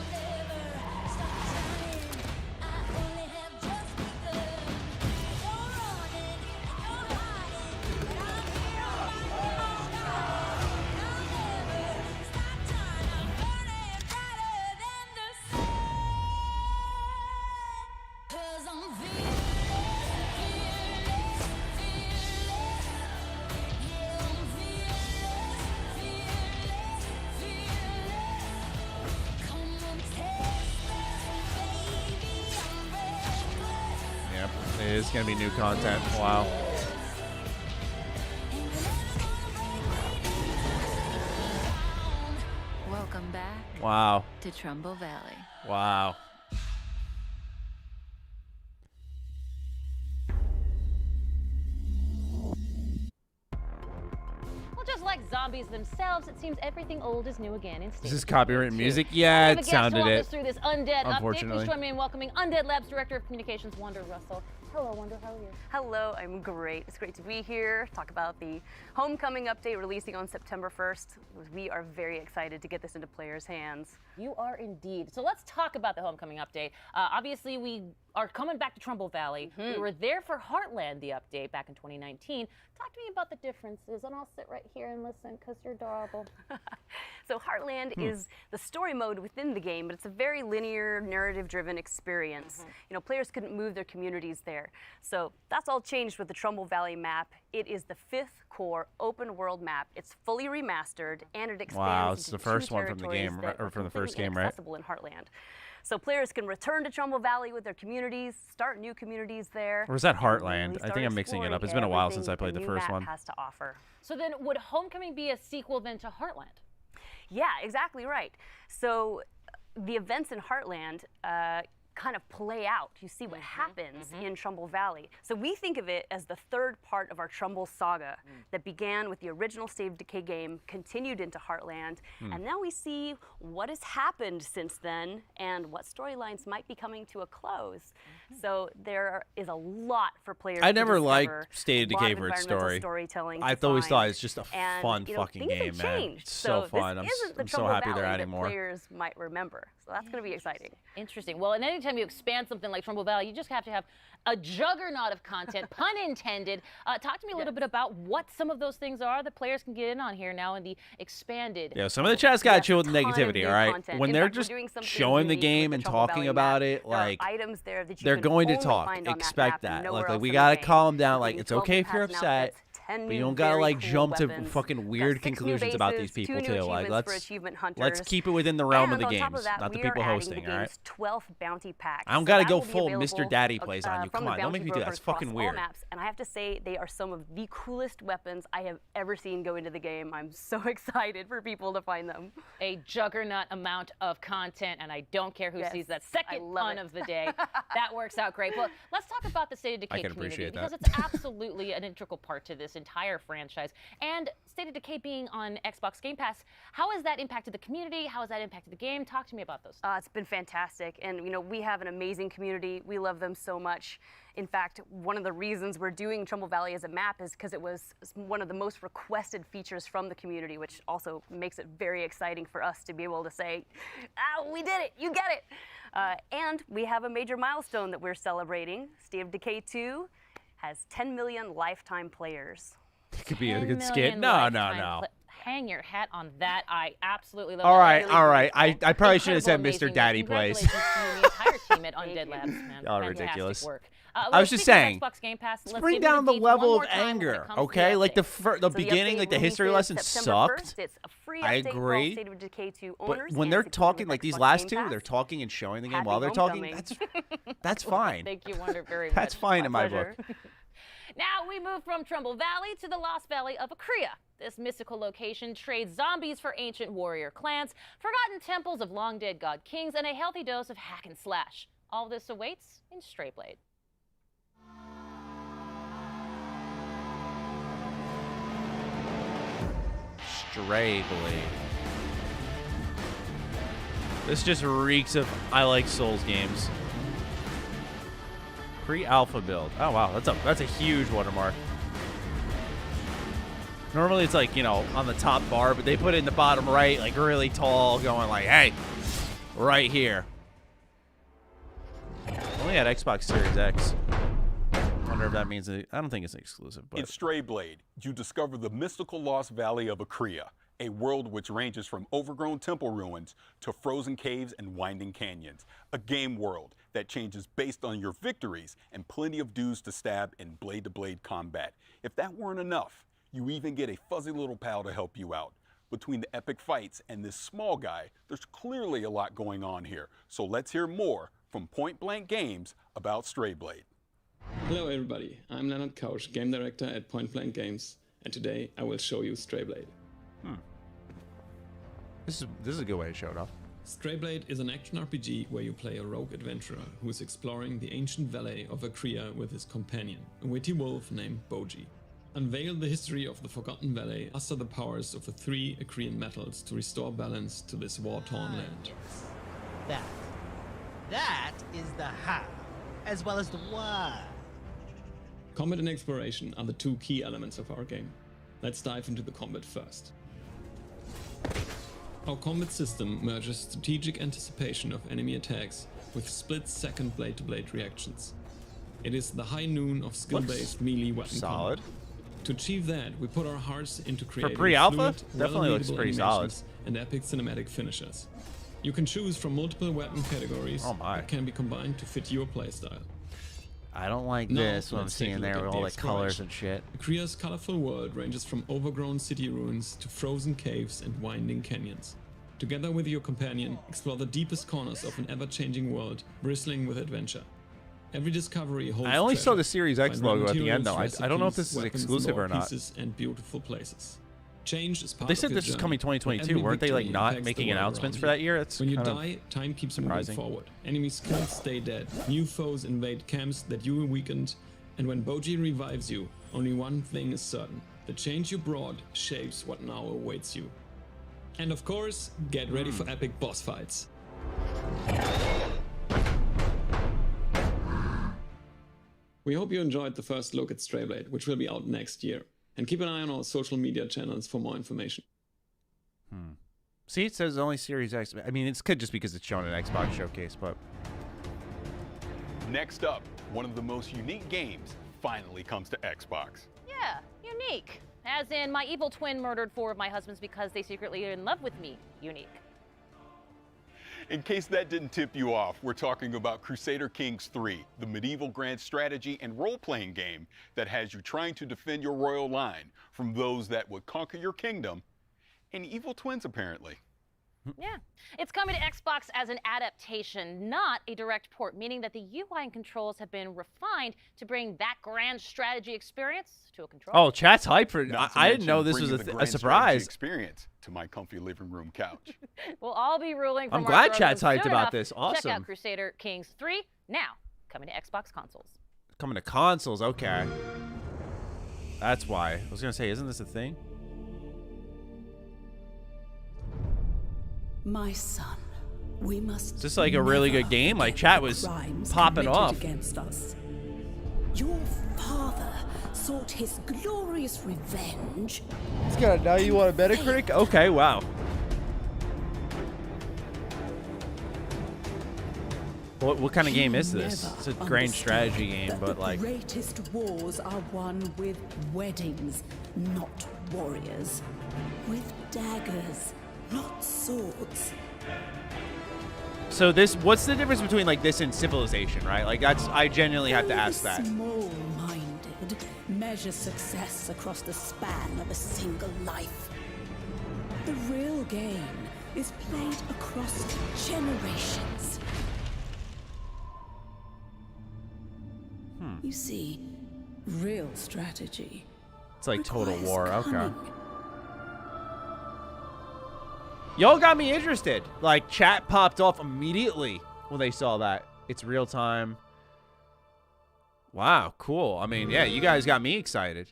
is going to be new content. Wow. Welcome back. Wow. To Trumbull Valley. Wow. Well, just like zombies themselves, it seems everything old is new again in Is this copyrighted music? Yeah, it sounded it. it. Through this Undead update, Unfortunately. please join me in welcoming Undead Labs Director of Communications, Wanda Russell. Hello, Wanda. How are you? Hello, I'm great. It's great to be here. Talk about the Homecoming update releasing on September 1st. We are very excited to get this into players' hands. You are indeed. So let's talk about the Homecoming update. Obviously, we are coming back to Trumbull Valley. We were there for Heartland, the update, back in 2019. Talk to me about the differences, and I'll sit right here and listen because you're adorable. So Heartland is the story mode within the game, but it's a very linear, narrative-driven experience. You know, players couldn't move their communities there. So that's all changed with the Trumbull Valley map. It is the 5th core open world map. It's fully remastered, and it expands Wow, it's into the first 2 one from the territories game, that or are from the first completely game, right? inaccessible in Heartland. So players can return to Trumbull Valley with their communities, start new communities there. Or is that and Heartland? really I start think I'm mixing it up. It's exploring been a while since everything I played the new first map one. has to offer. So then, would Homecoming be a sequel then to Heartland? Yeah, exactly right. So the events in Heartland kind of play out. You see what happens in Trumbull Valley. So we think of it as the 3rd part of our Trumbull saga that began with the original State of Decay game, continued into Heartland, and now we see what has happened since then and what storylines might be coming to a close. So there is a lot for players I to never discover, liked State of a lot Decay of for its environmental story. storytelling I to always find. thought it's just a And, fun you know, fucking things game, have man. changed. It's so fun. This isn't the I'm so Trumbull happy they're Valley adding that more. players might remember. So that's going to be exciting. Interesting. Well, and anytime you expand something like Trumbull Valley, you just have to have a juggernaut of content, pun intended. Talk to me a little bit about what some of those things are that players can get in on here now in the expanded. Yeah, some of the chat's got to chill with the ton of negativity, new all right? content. When In they're fact, we're just doing something showing the unique game with and the Trumbull talking Valley about map. it, There are like, items there that you they're can going to only talk. find on that Expect map and that. nowhere Like else we in got to the game. calm down. Like, Including it's 12 okay new if you're passive upset. outfits, 10 But you new don't gotta very like cool jump to weapons. fucking We've weird got 6 new conclusions about these bases, people 2 new too. Like achievements for let's achievement let's hunters. keep it within the realm of And the on top games, of that, not the we are people adding hosting. the All right. game's 12th bounty pack. I don't So gotta that go will be full Mr. available, Daddy plays on you. from Come the on, don't bounty make me do that. brokers That's fucking across all weird. maps, and I have to say they are some of the coolest weapons I have ever seen go into the game. I'm so excited for people to find them. A juggernaut amount of content, and I don't care who Yes, sees that I second love pun it. of the day. That works out great. Well, let's talk about the State of Decay can community appreciate because that. it's absolutely an integral part to this entire franchise. And State of Decay being on Xbox Game Pass, how has that impacted the community? How has that impacted the game? Talk to me about those. It's been fantastic, and you know we have an amazing community. We love them so much. In fact, one of the reasons we're doing Trumbull Valley as a map is because it was one of the most requested features from the community, which also makes it very exciting for us to be able to say, we did it, you get it. And we have a major milestone that we're celebrating. State of Decay 2 has 10 million lifetime players. It could be a 10 good million skit. No, no, lifetime no. Hang your hat on that. I absolutely love All that. right, Really all right. beautiful. I probably should have said Incredible, Mr. amazing. Daddy plays. Congratulations to you and the entire team at Undead Labs, man. Y'all are Fantastic ridiculous. Work. I was just speaking of saying, Xbox Game Pass, let's let's bring give you down the deets one level more of time when it anger, comes to okay? Like the So beginning, update like the releases history lesson September sucked. 1st. It's a free I update for all agree. State of Decay 2 But owners when and they're security talking with like these Xbox last Game two, Pass. they're talking and showing the game Happy while they're talking. homecoming. That's fine. Thank you, Wonder, very much. That's fine in my pleasure. book. Now we move from Trumbull Valley to the Lost Valley of Akria. This mystical location trades zombies for ancient warrior clans, forgotten temples of long-dead god kings, and a healthy dose of hack and slash. All this awaits in Stray Blade. Stray Blade. This just reeks of I like Souls games. Pre-alpha build. Oh wow, that's a huge watermark. Normally it's like, you know, on the top bar, but they put it in the bottom right, like really tall, going like, hey, right here. Only at Xbox Series X. Wonder if that means I don't think it's exclusive. But In Stray Blade, you discover the mystical lost valley of Akria, a world which ranges from overgrown temple ruins to frozen caves and winding canyons. A game world that changes based on your victories and plenty of dudes to stab in blade-to-blade combat. If that weren't enough, you even get a fuzzy little pal to help you out. Between the epic fights and this small guy, there's clearly a lot going on here. So let's hear more from Point Blank Games about Stray Blade. Hello everybody, I'm Leonard Kausch, game director at Point Blank Games, and today I will show you Strayblade. This is a good way to show it off. Strayblade is an action RPG where you play a rogue adventurer who is exploring the ancient valley of Akria with his companion, a witty wolf named Boji. Unveil the history of the Forgotten Valley, muster the powers of the 3 Akrian metals to restore balance to this war-torn land. That is the how, as well as the why. Combat and exploration are the 2 key elements of our game. Let's dive into the combat first. Our combat system merges strategic anticipation of enemy attacks with split-second blade-to-blade reactions. It is the high noon of skill-based melee weapon combat. To achieve that, we put our hearts into creating pre-alpha, fluid, definitely looks pretty solid. animations and epic cinematic finishers. You can choose from multiple weapon categories that can be combined to fit your playstyle. I don't like this when I'm seeing there with all the colors and shit. Akria's colorful world ranges from overgrown city ruins to frozen caves and winding canyons. Together with your companion, explore the deepest corners of an ever-changing world bristling with adventure. Every discovery holds I only saw treasure. the Series X Find logo at the materials, end, though. I don't know if this is recipes, exclusive weapons, or not. pieces, and beautiful places. Change is part They of said your this is journey. coming 2022. Every Weren't they like victory not impacts the making world announcements around for that year? That's when you kind of die, time keeps surprising. moving forward. Enemies can't stay dead. New foes invade camps that you weakened, and when Boji revives you, only one thing is certain: the change you brought shapes what now awaits you. And of course, get ready for epic boss fights. We hope you enjoyed the first look at Strayblade, which will be out next year. And keep an eye on our social media channels for more information. See, it says only Series X. I mean, it could just because it's shown at Xbox Showcase, but Next up, one of the most unique games finally comes to Xbox. Yeah, unique. As in, my evil twin murdered 4 of my husbands because they secretly are in love with me. Unique. In case that didn't tip you off, we're talking about Crusader Kings 3, the medieval grand strategy and role-playing game that has you trying to defend your royal line from those that would conquer your kingdom, and evil twins apparently. Yeah. It's coming to Xbox as an adaptation, not a direct port, meaning that the UI and controls have been refined to bring that grand strategy experience to a controller. oh, chat's hype for. Not to I didn't know mention this was bringing the a grand surprise. strategy experience to my comfy living room couch. We'll all be ruling from I'm our glad thrones chat's hyped soon about enough. this. Check Awesome. out Crusader Kings 3 now, coming to Xbox consoles. Coming to consoles, okay. That's why. I was gonna say, isn't this a thing? My son, we must. Is this like a really good game? Like chat was popping off. Against us. Your father sought his glorious revenge. It's got now you want a Metacritic? Okay, wow. What kind of game is this? It's a grand strategy game, but like. The greatest wars are won with weddings, not warriors. With daggers, not swords. So this, what's the difference between like this and Civilization, right? Like I genuinely have to ask that. Small-minded measure success across the span of a single life. The real game is played across generations. You see, real strategy. It's like Total requires War, okay. cunning. Y'all got me interested. Like chat popped off immediately when they saw that. It's real time. Wow, cool. I mean, yeah, you guys got me excited.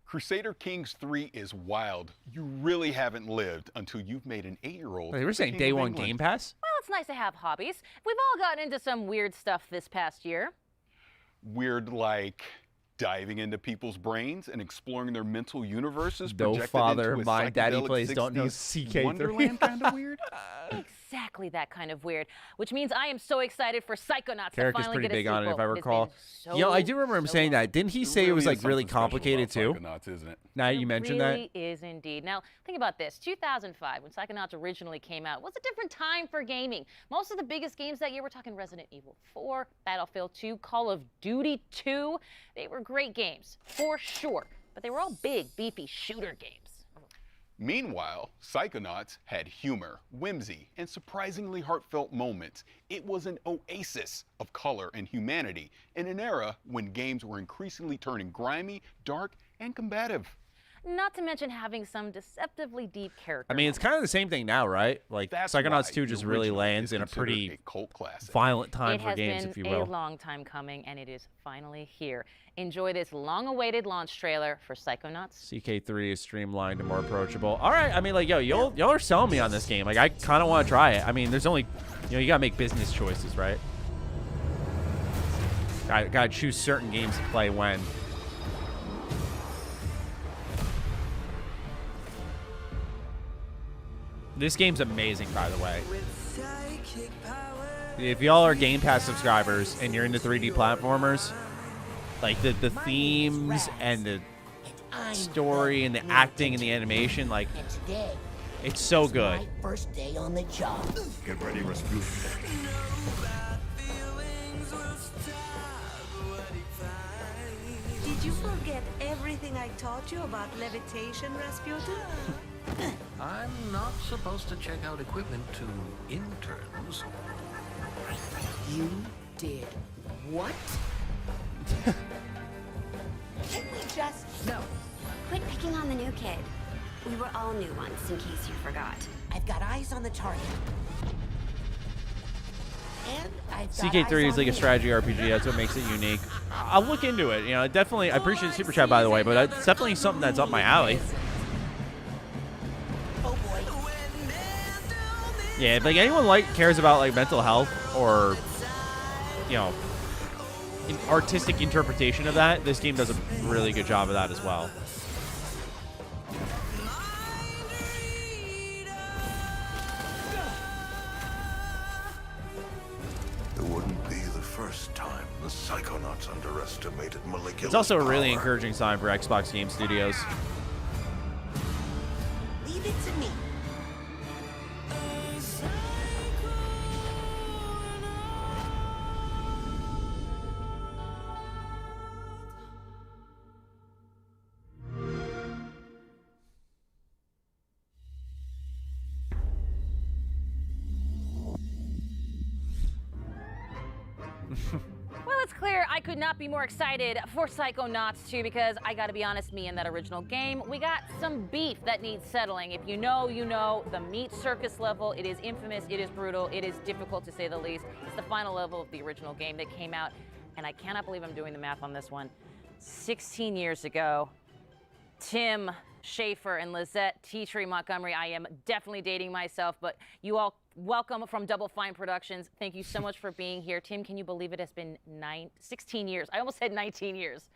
Crusader Kings 3 is wild. You really haven't lived until you've made an 8-year-old. Wait, we're saying King day of one England. Game Pass? Well, it's nice to have hobbies. We've all gotten into some weird stuff this past year. Weird like diving into people's brains and exploring their mental universes. No projected father, into a my daddy psychedelic plays don't know 60s CK3. Wonderland kind of weird. Exactly that kind of weird, which means I am so excited for Psychonauts to Carrick is finally pretty get a big sequel. on it, if I It's been recall. so, You know, I do remember him saying that. Didn't he say it was like really is something complicated special too? about Psychonauts, isn't it? Now you mentioned that. It really is indeed. Now, think about this. 2005, when Psychonauts originally came out, was a different time for gaming. Most of the biggest games that year, we're talking Resident Evil 4, Battlefield 2, Call of Duty 2. They were great games, for sure. But they were all big, beefy shooter games. Meanwhile, Psychonauts had humor, whimsy, and surprisingly heartfelt moments. It was an oasis of color and humanity in an era when games were increasingly turning grimy, dark, and combative. Not to mention having some deceptively deep character. I mean, it's kind of the same thing now, right? Like, That's Psychonauts why 2 the just really original lands is in a considered pretty a cult classic. violent time It for has games, been if you a will. long time coming, and it is finally here. Enjoy this long-awaited launch trailer for Psychonauts. CK3 is streamlined and more approachable. All right, I mean, like, yo, y'all are selling me on this game. Like, I kind of want to try it. I mean, there's only, you gotta make business choices, right? Gotta choose certain games to play when. This game's amazing, by the way. If y'all are Game Pass subscribers and you're into 3D platformers, like the themes and the story and the acting and the animation, like, it's so good. First day on the job. Get ready, Rasputin. Did you forget everything I taught you about levitation, Rasputin? I'm not supposed to check out equipment to interns. You did what? Can we just... No. Quit picking on the new kid. We were all new once, in case you forgot. I've got eyes on the target. And I've got CK3 eyes is like on a you. strategy RPG. That's what makes it unique. I'll look into it. You know, definitely. I appreciate the super chat, by the way, but it's definitely something that's up my alley. Yeah, if like anyone cares about like mental health or, you know, artistic interpretation of that, this game does a really good job of that as well. It wouldn't be the first time the Psychonauts underestimated molecular It's also a really power. encouraging sign for Xbox Game Studios. Leave it to me. Well, it's clear I could not be more excited for Psychonauts 2 because I gotta be honest, me and that original game, we got some beef that needs settling. If you know, you know, the meat circus level, it is infamous, it is brutal, it is difficult to say the least. It's the final level of the original game that came out, and I cannot believe I'm doing the math on this one. 16 years ago, Tim Schafer and Lizette Teatree Montgomery. I am definitely dating myself, but you all welcome from Double Fine Productions. Thank you so much for being here. Tim, can you believe it has been 16 years? I almost said 19 years.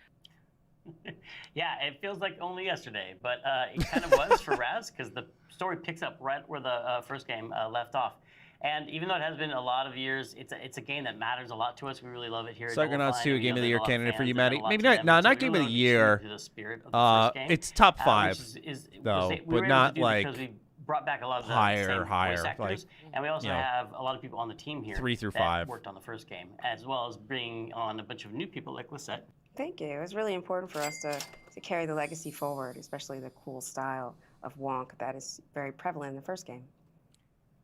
Yeah, it feels like only yesterday, but it kind of was for Raz because the story picks up right where the first game left off. And even though it has been a lot of years, it's a game that matters a lot to us. We really love it here at Double Psychonauts Fine, 2, and we Game know of the Year there's a lot candidate for you, fans that Matty. have a lot Maybe to them, not so we Game of really the wanted to Year. continue the spirit of the first game, It's top which 5, we though, were but able not to do like because we brought back a lot of the higher, same voice actors, like, and we also you know, have a lot of people on the team here 3 through that 5. worked on the first game, as well as bringing on a bunch of new people like Lisette. Thank you. It was really important for us to carry the legacy forward, especially the cool style of Wonk that is very prevalent in the first game.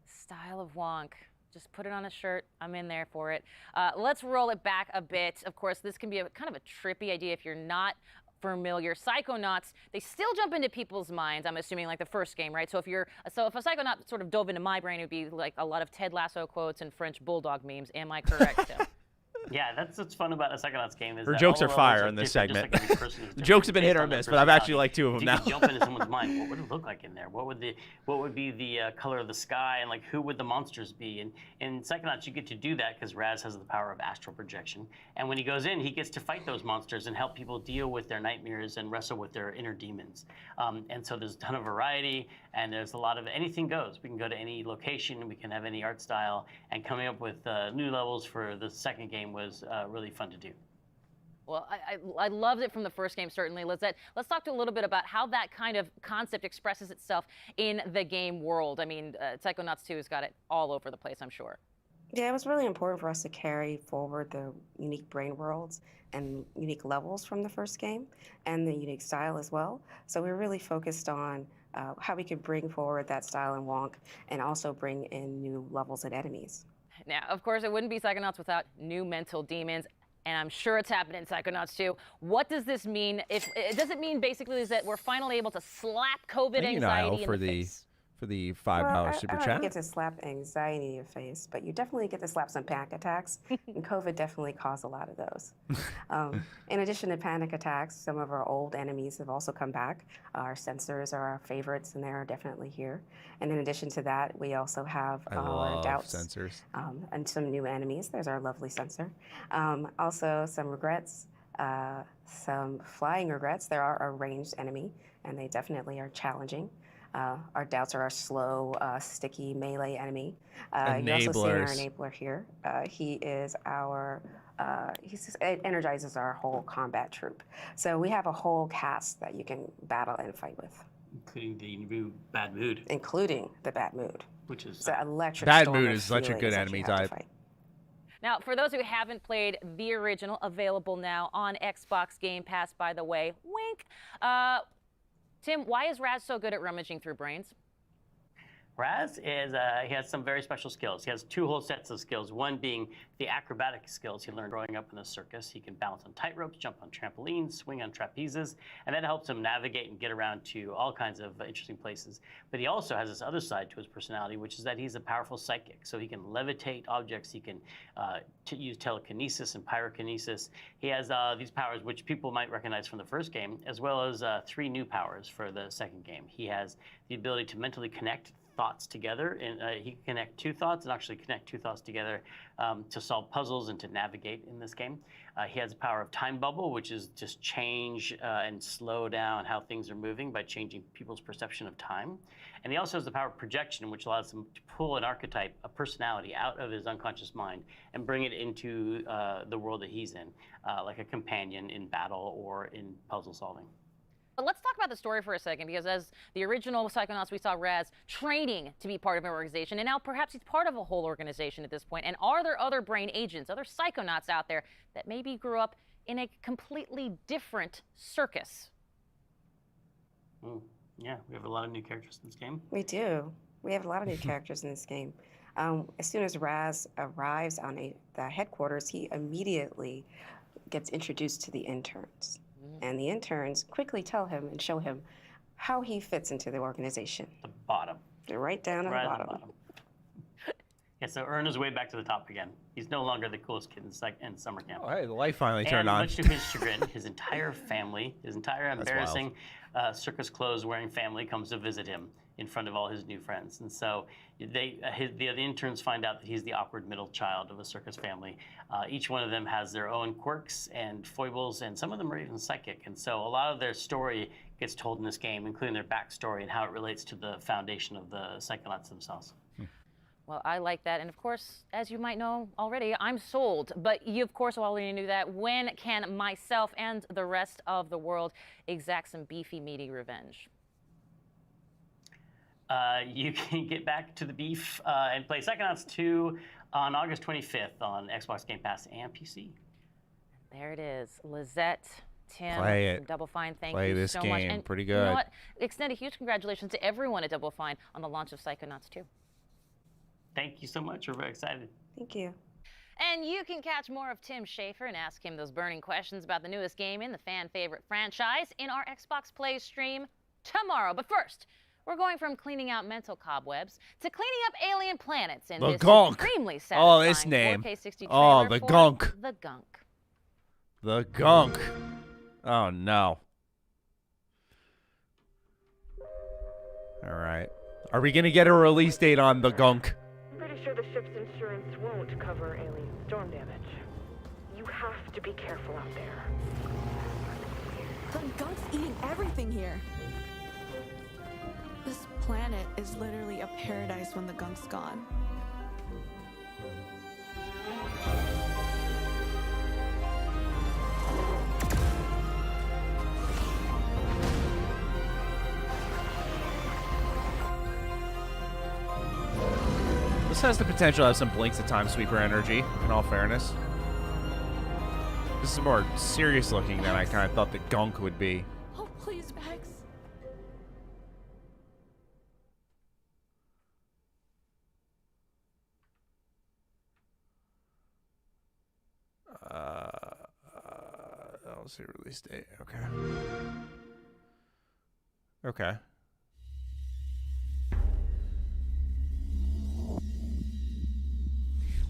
Style of Wonk. Just put it on a shirt. I'm in there for it. Let's roll it back a bit. Of course, this can be a kind of a trippy idea if you're not familiar. Psychonauts, they still jump into people's minds, I'm assuming, like the first game, right? So if a Psychonaut sort of dove into my brain, it would be like a lot of Ted Lasso quotes and French Bulldog memes. Am I correct, Tim? Yeah, that's what's fun about a Psychonauts game. Is Her that jokes all are the fire levels in this different, just segment. like every person is The jokes have been different hit or based on their miss, but I've actually personality. liked 2 of them If now. you could jump into someone's mind, what would it look like in there? What would be the color of the sky, and like who would the monsters be? And in Psychonauts, you get to do that because Raz has the power of astral projection. And when he goes in, he gets to fight those monsters and help people deal with their nightmares and wrestle with their inner demons. And so there's a ton of variety, and there's a lot of anything goes. We can go to any location, we can have any art style, and coming up with new levels for the second game was really fun to do. Well, I loved it from the first game, certainly. Let's talk a little bit about how that kind of concept expresses itself in the game world. I mean, Psychonauts 2 has got it all over the place, I'm sure. Yeah, it was really important for us to carry forward the unique brain worlds and unique levels from the first game and the unique style as well. So we were really focused on how we could bring forward that style in Wonk and also bring in new levels and enemies. Now, of course, it wouldn't be Psychonauts without new mental demons, and I'm sure it's happening in Psychonauts 2. What does this mean? If it doesn't mean basically is that we're finally able to slap COVID Thank you, Niall, anxiety in for the the face. for the $5 super I don't chat. get to slap anxiety in your face, but you definitely get to slap some panic attacks, and COVID definitely caused a lot of those. In addition to panic attacks, some of our old enemies have also come back. Our sensors are our favorites, and they're definitely here. And in addition to that, we also have I our love doubts sensors. and some new enemies. There's our lovely sensor. Also, some regrets. Some flying regrets. There are a ranged enemy, and they definitely are challenging. Our doubts are our slow, sticky melee enemy. You're also seeing our enabler here. He is our, it energizes our whole combat troop. So we have a whole cast that you can battle and fight with. Including the new Bad Mood. Including the Bad Mood. Which is... the electric Bad storm Mood of is such a feelings good that enemy you have to type. fight. Now, for those who haven't played the original, available now on Xbox Game Pass, by the way, wink. Tim, why is Raz so good at rummaging through brains? Raz is, he has some very special skills. He has two whole sets of skills, one being the acrobatic skills he learned growing up in the circus. He can balance on tightropes, jump on trampolines, swing on trapezes, and that helps him navigate and get around to all kinds of interesting places. But he also has this other side to his personality, which is that he's a powerful psychic. So he can levitate objects, he can use telekinesis and pyrokinesis. He has these powers which people might recognize from the first game, as well as 3 new powers for the second game. He has the ability to mentally connect thoughts together, and he can connect 2 thoughts and actually connect 2 thoughts together to solve puzzles and to navigate in this game. He has the power of time bubble, which is just change and slow down how things are moving by changing people's perception of time. And he also has the power of projection, which allows him to pull an archetype, a personality, out of his unconscious mind and bring it into the world that he's in, like a companion in battle or in puzzle solving. But let's talk about the story for a second, because as the original Psychonauts, we saw Raz training to be part of an organization, and now perhaps he's part of a whole organization at this point. And are there other brain agents, other Psychonauts out there that maybe grew up in a completely different circus? Yeah, we have a lot of new characters in this game. We do. We have a lot of new characters in this game. As soon as Raz arrives on the headquarters, he immediately gets introduced to the interns. And the interns quickly tell him and show him how he fits into the organization. The bottom. They're right down at the bottom. Yeah, so earn his way back to the top again. He's no longer the coolest kid in summer camp. Oh, hey, the light finally turned on. Much to his chagrin, his entire family, his entire embarrassing circus clothes wearing family comes to visit him in front of all his new friends. And so the interns find out that he's the awkward middle child of a circus family. Each one of them has their own quirks and foibles, and some of them are even psychic. And so a lot of their story gets told in this game, including their backstory and how it relates to the foundation of the Psychonauts themselves. Well, I like that. And of course, as you might know already, I'm sold. But you, of course, already knew that. When can myself and the rest of the world exact some beefy, meaty revenge? You can get back to the beef and play Psychonauts 2 on August 25th on Xbox Game Pass and PC. There it is. Lizette, Tim, Play it. from Double Fine, thank Play you this so game. much. And pretty you good. know what? Extend a huge congratulations to everyone at Double Fine on the launch of Psychonauts 2. Thank you so much. We're very excited. Thank you. And you can catch more of Tim Schafer and ask him those burning questions about the newest game in the fan favorite franchise in our Xbox Play stream tomorrow. But first, we're going from cleaning out mental cobwebs to cleaning up alien planets in The this gunk. extremely Oh, satisfying this name. 4K60 Oh, trailer the for gunk. The Gunk. The gunk. Oh, no. All right. Are we going to get a release date on the gunk? Pretty sure the ship's insurance won't cover alien storm damage. You have to be careful out there. The gunk's eating everything here. This planet is literally a paradise when the gunk's gone. This has the potential to have some Blinks of Time Sweeper energy, in all fairness. This is more serious looking than I kind of thought the gunk would be. Oh, please, Max. DLC release date. Okay. Okay.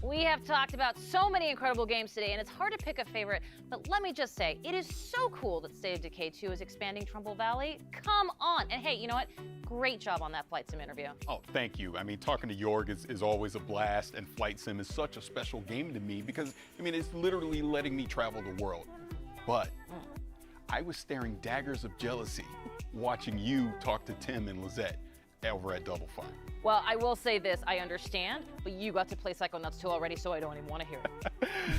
We have talked about so many incredible games today, and it's hard to pick a favorite, but let me just say, it is so cool that State of Decay 2 is expanding Trumbull Valley. Come on. And hey, you know what? Great job on that Flight Sim interview. Oh, thank you. I mean, talking to Jorg is always a blast, and Flight Sim is such a special game to me because, I mean, it's literally letting me travel the world. But I was staring daggers of jealousy watching you talk to Tim and Lizette over at Double Fine. Well, I will say this, I understand, but you got to play Psychonauts 2 already, so I don't even want to hear it.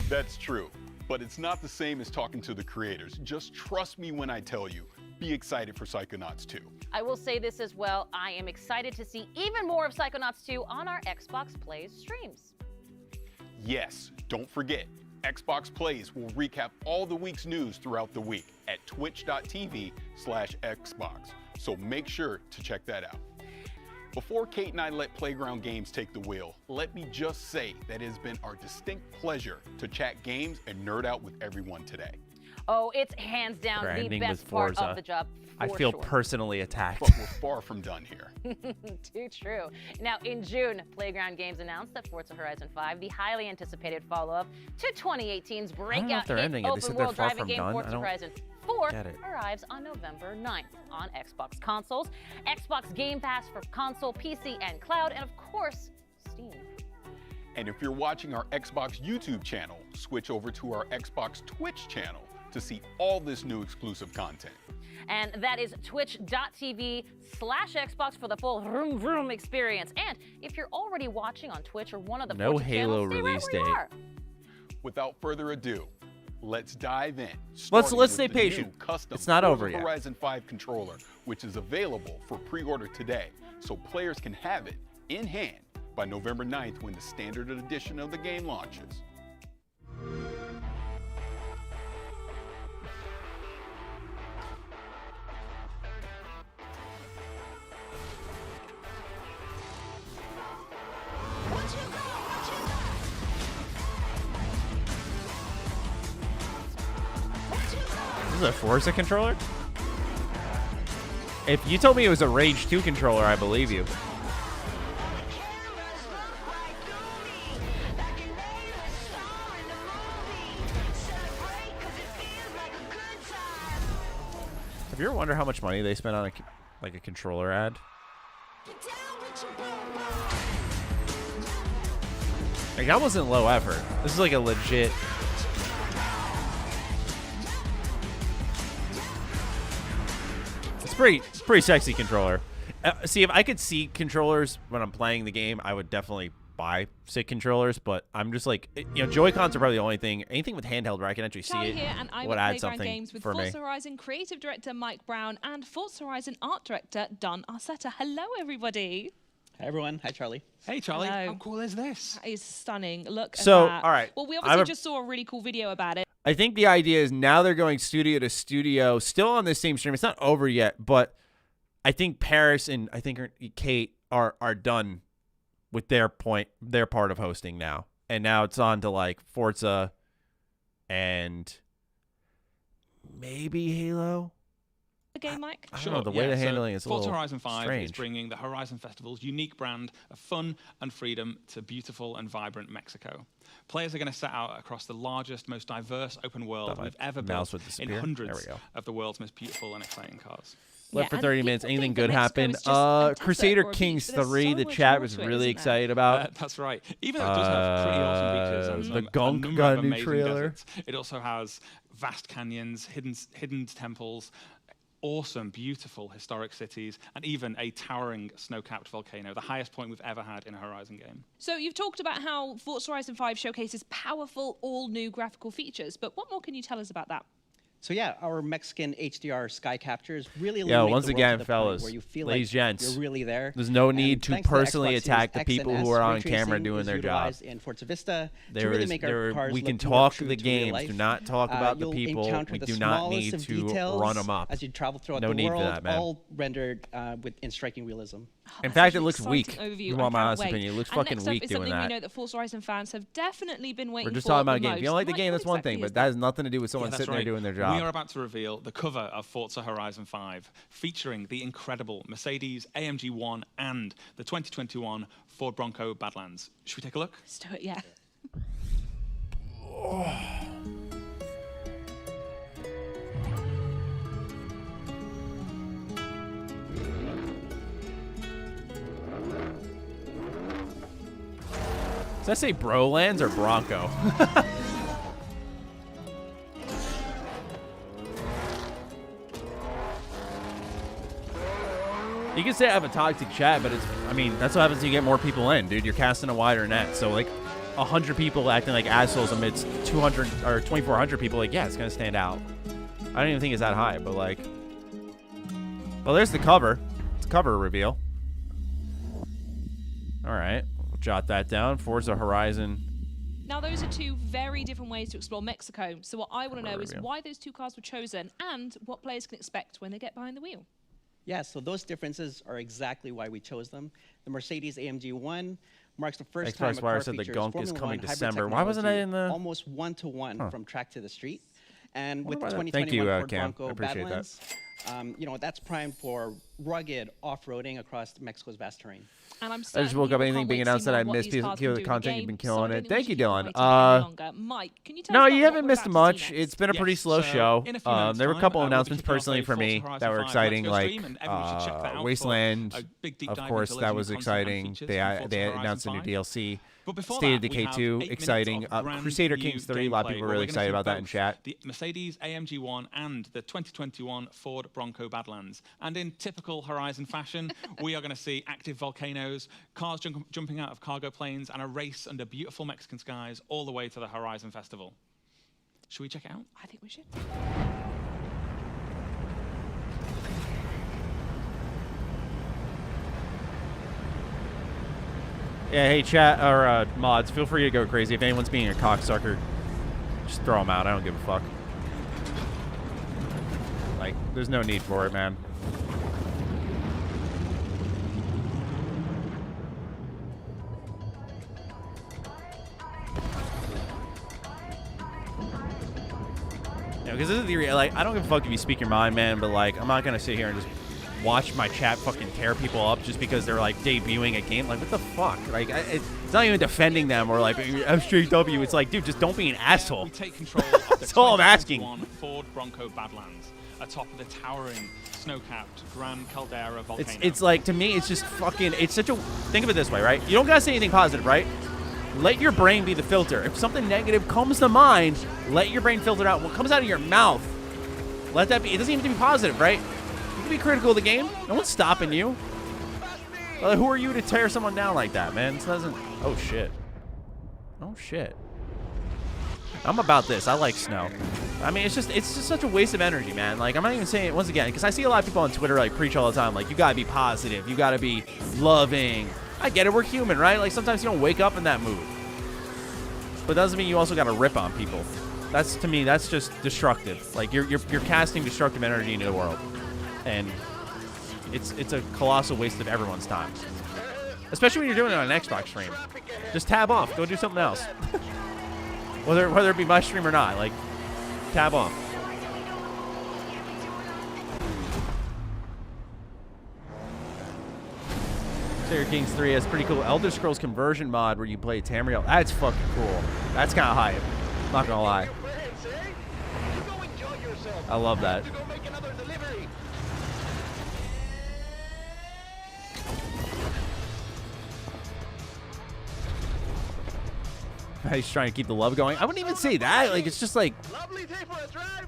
That's true, but it's not the same as talking to the creators. Just trust me when I tell you, be excited for Psychonauts 2. I will say this as well, I am excited to see even more of Psychonauts 2 on our Xbox Plays streams. Yes, don't forget, Xbox Plays will recap all the week's news throughout the week at twitch.tv/Xbox, so make sure to check that out. Before Kate and I let Playground Games take the wheel, let me just say that it has been our distinct pleasure to chat games and nerd out with everyone today. Oh, it's hands down the best part of the job. I feel personally attacked. But we're far from done here. Too true. Now, in June, Playground Games announced that Forza Horizon 5, the highly anticipated follow-up to 2018's breakout hit open-world driving game Forza Horizon 4, arrives on November 9th on Xbox consoles, Xbox Game Pass for console, PC, and cloud, and of course, Steam. And if you're watching our Xbox YouTube channel, switch over to our Xbox Twitch channel to see all this new exclusive content. And that is twitch.tv/Xbox for the full vroom vroom experience. And if you're already watching on Twitch or one of the no Forza Halo channels, release stay right where you are. Without further ado, let's dive in. Let's stay patient. It's not over yet. Horizon 5 controller, which is available for pre-order today, so players can have it in hand by November 9th when the standard edition of the game launches. This is a Forza controller? If you told me it was a Rage 2 controller, I believe you. Have you ever wondered how much money they spent on a controller ad? Like, that wasn't low effort. This is like a legit. It's pretty sexy controller. See, if I could see controllers when I'm playing the game, I would definitely buy sick controllers. But I'm just like, you know, Joy-Cons are probably the only thing. Anything with handheld where I can actually see it here, and I would add something games with for me. Forza Horizon creative director Mike Brown and Forza Horizon art director Don Arcetta. Hello, everybody. Hi, everyone. Hi, Charlie. Hey, Charlie. Hello. How cool is this? That is stunning. Look at So, that. all right. Well, we obviously just saw a really cool video about it. I think the idea is now they're going studio to studio, still on the same stream. It's not over yet, but I think Paris and I think Kate are done with their part of hosting now. And now it's on to like Forza and maybe Halo. Game, Mike? I don't know, the way they're handling is a Forza little Horizon 5 strange. is bringing the Horizon Festival's unique brand of fun and freedom to beautiful and vibrant Mexico. Players are going to set out across the largest, most diverse open world we've ever built in hundreds of the world's most beautiful and exciting cars. Left for 30 minutes. Anything good happen? Crusader Kings 3, the chat was really excited about. That's right. Even though it does have pretty awesome beaches and the Gunk a number of Gun amazing trailer. deserts, it also has vast canyons, hidden temples, awesome, beautiful historic cities, and even a towering snow-capped volcano, the highest point we've ever had in a Horizon game. So you've talked about how Forza Horizon 5 showcases powerful, all-new graphical features, but what more can you tell us about that? So yeah, our Mexican HDR sky captures really Yeah, illuminate once the world again, to the point fellas, where you feel ladies, like gents, you're really there. there's no need And to thanks personally Xbox attack the Series people X and who are S, on ray camera tracing doing is their job. utilized in Forza Vista to really make our cars we look can more talk true the to real games. life. Do not talk about the You'll people. encounter We the do not smallest need of to details run them up. as you travel throughout No the need world, for that, man. all rendered in striking realism. In fact, it looks Exciting weak. overview. You I want my can't honest wait. opinion? It looks And fucking next up weak is doing something that. we know that Forza Horizon fans have definitely been waiting We're just for talking about a the game. If you don't like the most. game, Mike, that's what one thing, exactly but is that has nothing to do with someone that's sitting there doing their job. job. We are about to reveal the cover of Forza Horizon 5, featuring the incredible Mercedes AMG 1 and the 2021 Ford Bronco Badlands. Should we take a look? Let's do it, yeah. Does that say Brolands or Bronco? You can say I have a toxic chat, but I mean, that's what happens when you get more people in, dude. You're casting a wider net. So, like, 100 people acting like assholes amidst 200 or 2,400 people, like, yeah, it's going to stand out. I don't even think it's that high, but, like... Well, there's the cover. It's a cover reveal. All right. We'll jot that down. Forza Horizon. Now, those are two very different ways to explore Mexico. So what I want to know is why those two cars were chosen and what players can expect when they get behind the wheel. Yeah, so those differences are exactly why we chose them. The Mercedes AMG 1 marks the first time a car said the features gunk is Formula coming 1 December. hybrid Why wasn't I in the... almost one-to-one from track to the street. And with the Thank 2021 you, Ford Cam. Bronco I appreciate Badlands, you know, that's primed for rugged off-roading across Mexico's vast terrain. And I'm I just woke up anything being announced that I missed because of the content. You've been killing it. Thank you, Dylan. Mike, can you tell no, us you about haven't what missed we're about to much. see It's been a pretty Yes, slow so show. in a few minutes' There were a time, couple we'll be announcements kicking off personally a for me Forza that were Horizon 5 exciting, Let's Go like stream, and everyone should check that out for Wasteland. a big deep Of dive course, into that legendary was content and exciting. features They from Forza announced a new Horizon 5. DLC. But before State of that, we Decay have 2, 8 minutes exciting. of brand Crusader new Kings 3, a lot of gameplay people were where really we're gonna excited see about that in both chat. The Mercedes AMG 1 and the 2021 Ford Bronco Badlands. And in typical Horizon fashion, we are going to see active volcanoes, cars jumping out of cargo planes, and a race under beautiful Mexican skies all the way to the Horizon Festival. Should we check it out? I think we should. Yeah, hey, chat, or mods, feel free to go crazy. If anyone's being a cocksucker, just throw them out. I don't give a fuck. Like, there's no need for it, man. Yeah, because this is the like, I don't give a fuck if you speak your mind, man, but like, I'm not gonna sit here and just watch my chat fucking tear people up just because they're like debuting a game. Like, what the fuck? Like, it's not even defending them or like SJW. It's like, dude, just don't be an asshole. We take control of That's all I'm asking. Ford Bronco Badlands, atop of the towering, snow-capped Gran Caldera volcano. It's like, to me, it's just fucking, it's such a, think of it this way, right? You don't gotta say anything positive, right? Let your brain be the filter. If something negative comes to mind, let your brain filter out. What comes out of your mouth, let that be. It doesn't even have to be positive, right? You can be critical of the game. No one's stopping you. Who are you to tear someone down like that, man? This doesn't... Oh, shit. Oh, shit. I'm about this. I like snow. I mean, it's just such a waste of energy, man. Like, I'm not even saying it once again, because I see a lot of people on Twitter, like, preach all the time. Like, you gotta be positive. You gotta be loving. I get it. We're human, right? Like, sometimes you don't wake up in that mood. But that doesn't mean you also gotta rip on people. That's, to me, that's just destructive. Like, you're casting destructive energy into the world. And it's a colossal waste of everyone's time. Especially when you're doing it on an Xbox stream. Just tab off. Go do something else. whether it be my stream or not. Like, tab off. Crusader Kings 3 has pretty cool Elder Scrolls conversion mod where you play Tamriel. That's fucking cool. That's kind of hype. Not gonna lie. I love that. He's trying to keep the love going. I wouldn't even say that. Like, it's just like,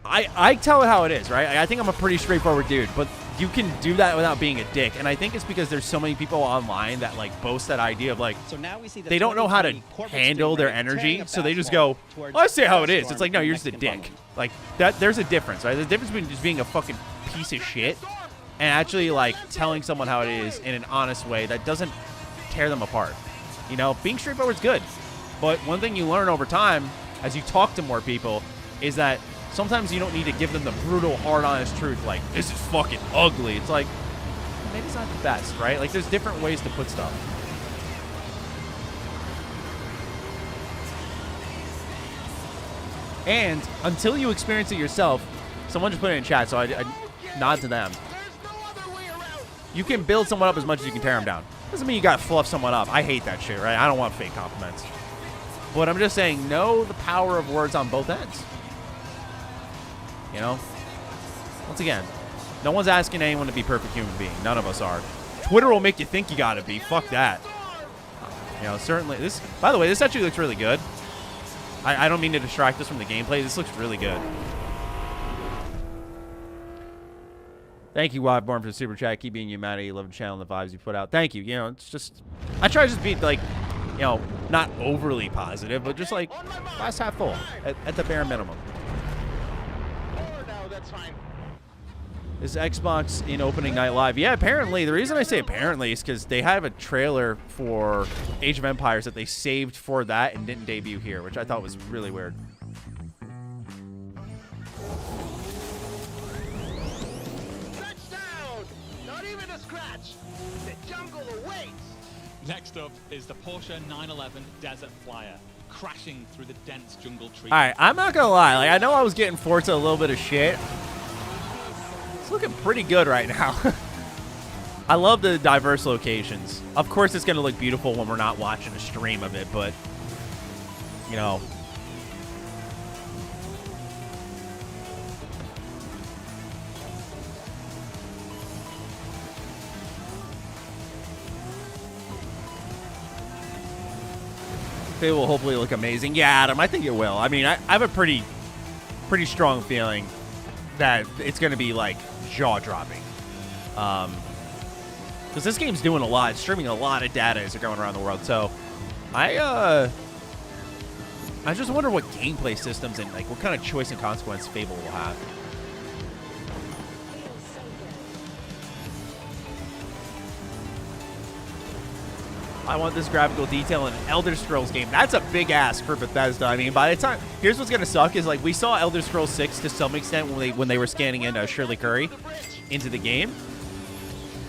I tell it how it is, right? I think I'm a pretty straightforward dude, but you can do that without being a dick. And I think it's because there's so many people online that like boast that idea of like, So now we see the they don't know how to handle their energy, so they just go, I say how it is. It's like, no, you're just a dick. Like, that. There's a difference, right? There's a difference between just being a fucking piece of shit and actually like telling someone how it is in an honest way that doesn't tear them apart. You know, being straightforward is good. But one thing you learn over time as you talk to more people is that sometimes you don't need to give them the brutal, hard, honest truth like, this is fucking ugly. It's like, maybe it's not the best, right? Like, there's different ways to put stuff. And until you experience it yourself, Someone just put it in chat, so I nod to them. You can build someone up as much as you can tear them down. Doesn't mean you gotta fluff someone up. I hate that shit, right? I don't want fake compliments. But I'm just saying, know the power of words on both ends. You know? Once again, no one's asking anyone to be a perfect human being. None of us are. Twitter will make you think you gotta be. Fuck that. You know, certainly this. By the way, this actually looks really good. I don't mean to distract us from the gameplay. This looks really good. Thank you, Wildborn, for the super chat. Keep being you, Matty. Love the channel and the vibes you put out. Thank you. You know, it's just, I try to just be like, you know, not overly positive, but just like glass half full at the bare minimum. Is Xbox in opening night live? Yeah, apparently. The reason I say apparently is because they have a trailer for Age of Empires that they saved for that and didn't debut here, which I thought was really weird. Next up is the Porsche 911 Desert Flyer, crashing through the dense jungle trees. All right, I'm not gonna lie. Like, I know I was getting Forza a little bit of shit. It's looking pretty good right now. I love the diverse locations. Of course, it's gonna look beautiful when we're not watching a stream of it, but you know. It will hopefully look amazing. Yeah, Adam, I think it will. I mean, I have a pretty strong feeling that it's going to be, like, jaw-dropping. Because this game's doing a lot. It's streaming a lot of data as they're going around the world. So, I just wonder what gameplay systems and, like, what kind of choice and consequence Fable will have. I want this graphical detail in an Elder Scrolls game. That's a big ask for Bethesda. I mean, by the time, here's what's gonna suck is like we saw Elder Scrolls 6 to some extent when they were scanning in Shirley Curry into the game,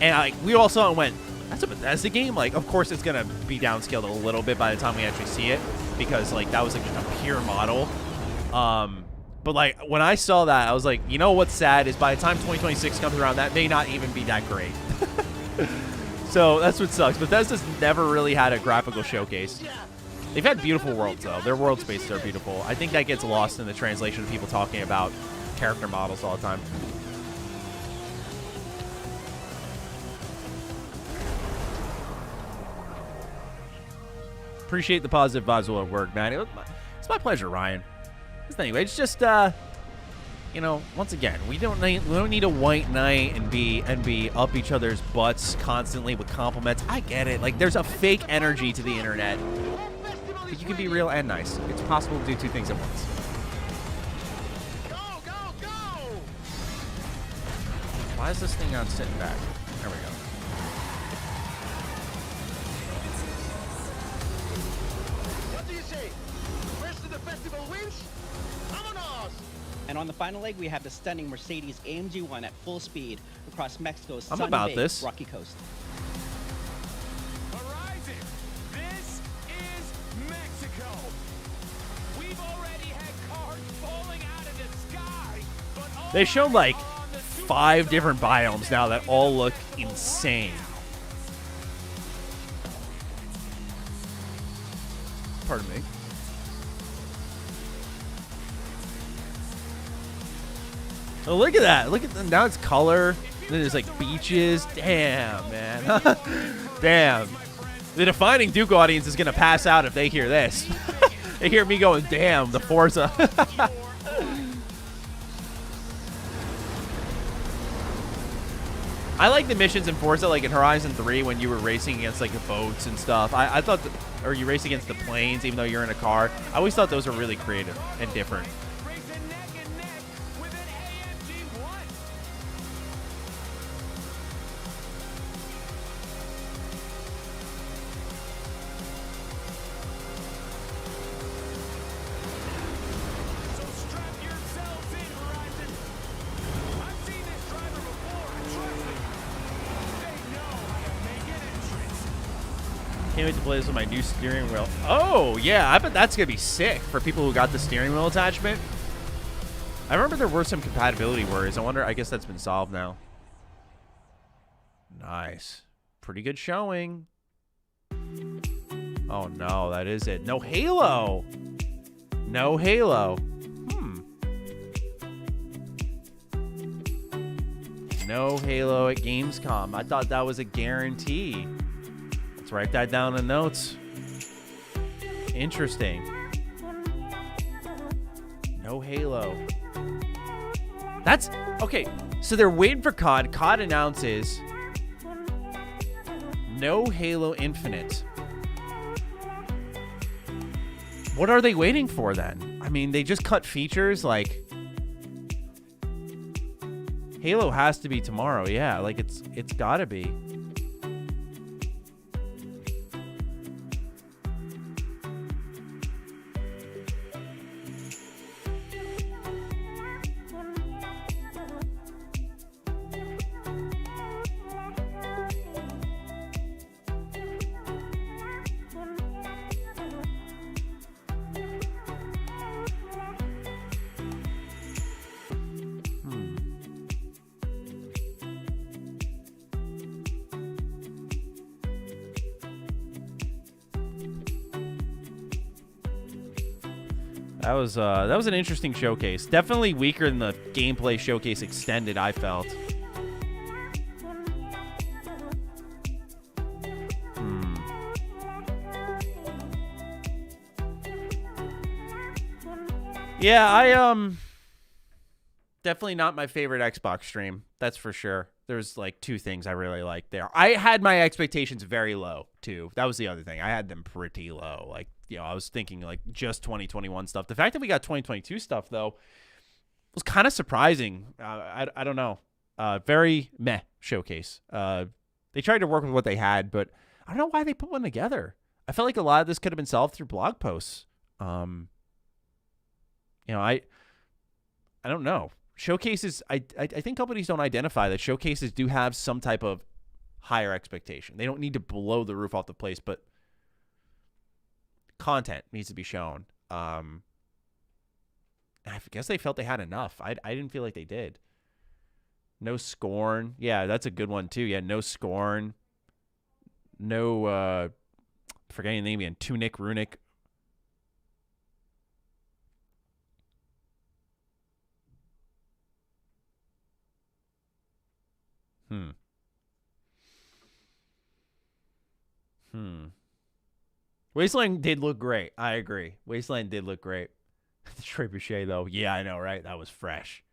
and like we all saw it and went, that's a Bethesda game. Like, of course it's gonna be downscaled a little bit by the time we actually see it because like that was like just a pure model. But like when I saw that, I was like, you know what's sad is by the time 2026 comes around, that may not even be that great. So that's what sucks. Bethesda's never really had a graphical showcase. They've had beautiful worlds, though. Their world spaces are beautiful. I think that gets lost in the translation of people talking about character models all the time. Appreciate the positive vibes at work, man. It's my pleasure, Ryan. Anyway, it's just you know, once again, we don't need a white knight and be up each other's butts constantly with compliments. I get it. Like, there's a fake energy to the internet, but you can be real and nice. It's possible to do two things at once. Why is this thing not sitting back? There we go. What do you say? First to the festival wins? Vámonos! And on the final leg, we have the stunning Mercedes AMG 1 at full speed across Mexico's sun-baked rocky coast. Horizon, this is Mexico. We've already had cars falling out of the sky, but They showed like 5 different biomes now that all look insane. Pardon me. Oh, look at that. Look at the, now it's color. Then there's like beaches. Damn, man. Damn. The defining Duke audience is going to pass out if they hear this. They hear me going, damn, the Forza. I like the missions in Forza, like in Horizon 3 when you were racing against like the boats and stuff. I thought, or you race against the planes even though you're in a car. I always thought those were really creative and different. Can't wait to play this with my new steering wheel. Oh, yeah. I bet that's going to be sick for people who got the steering wheel attachment. I remember there were some compatibility worries. I wonder, I guess that's been solved now. Nice. Pretty good showing. Oh no, that is it. No Halo. No Halo. No Halo at Gamescom. I thought that was a guarantee. Let's write that down in notes. Interesting. No Halo. That's okay. So they're waiting for COD. COD announces no Halo Infinite. What are they waiting for then? I mean, they just cut features. Like, Halo has to be tomorrow. Yeah, like it's gotta be. That was an interesting showcase. Definitely weaker than the gameplay showcase extended, I felt. Yeah, definitely not my favorite Xbox stream. That's for sure. There's like two things I really like there. I had my expectations very low too. That was the other thing. I had them pretty low. Like, you know, I was thinking like just 2021 stuff. The fact that we got 2022 stuff though was kind of surprising. I don't know. Very meh showcase. They tried to work with what they had, but I don't know why they put one together. I felt like a lot of this could have been solved through blog posts. You know, I don't know. Showcases, I think companies don't identify that showcases do have some type of higher expectation. They don't need to blow the roof off the place, but content needs to be shown. I guess they felt they had enough. I didn't feel like they did. No Scorn. Yeah, that's a good one too. Yeah, no Scorn. No, forgetting the name again. Tunic, Runic. Wasteland did look great. I agree. Wasteland did look great. The Trebuchet, though. Yeah, I know, right? That was fresh.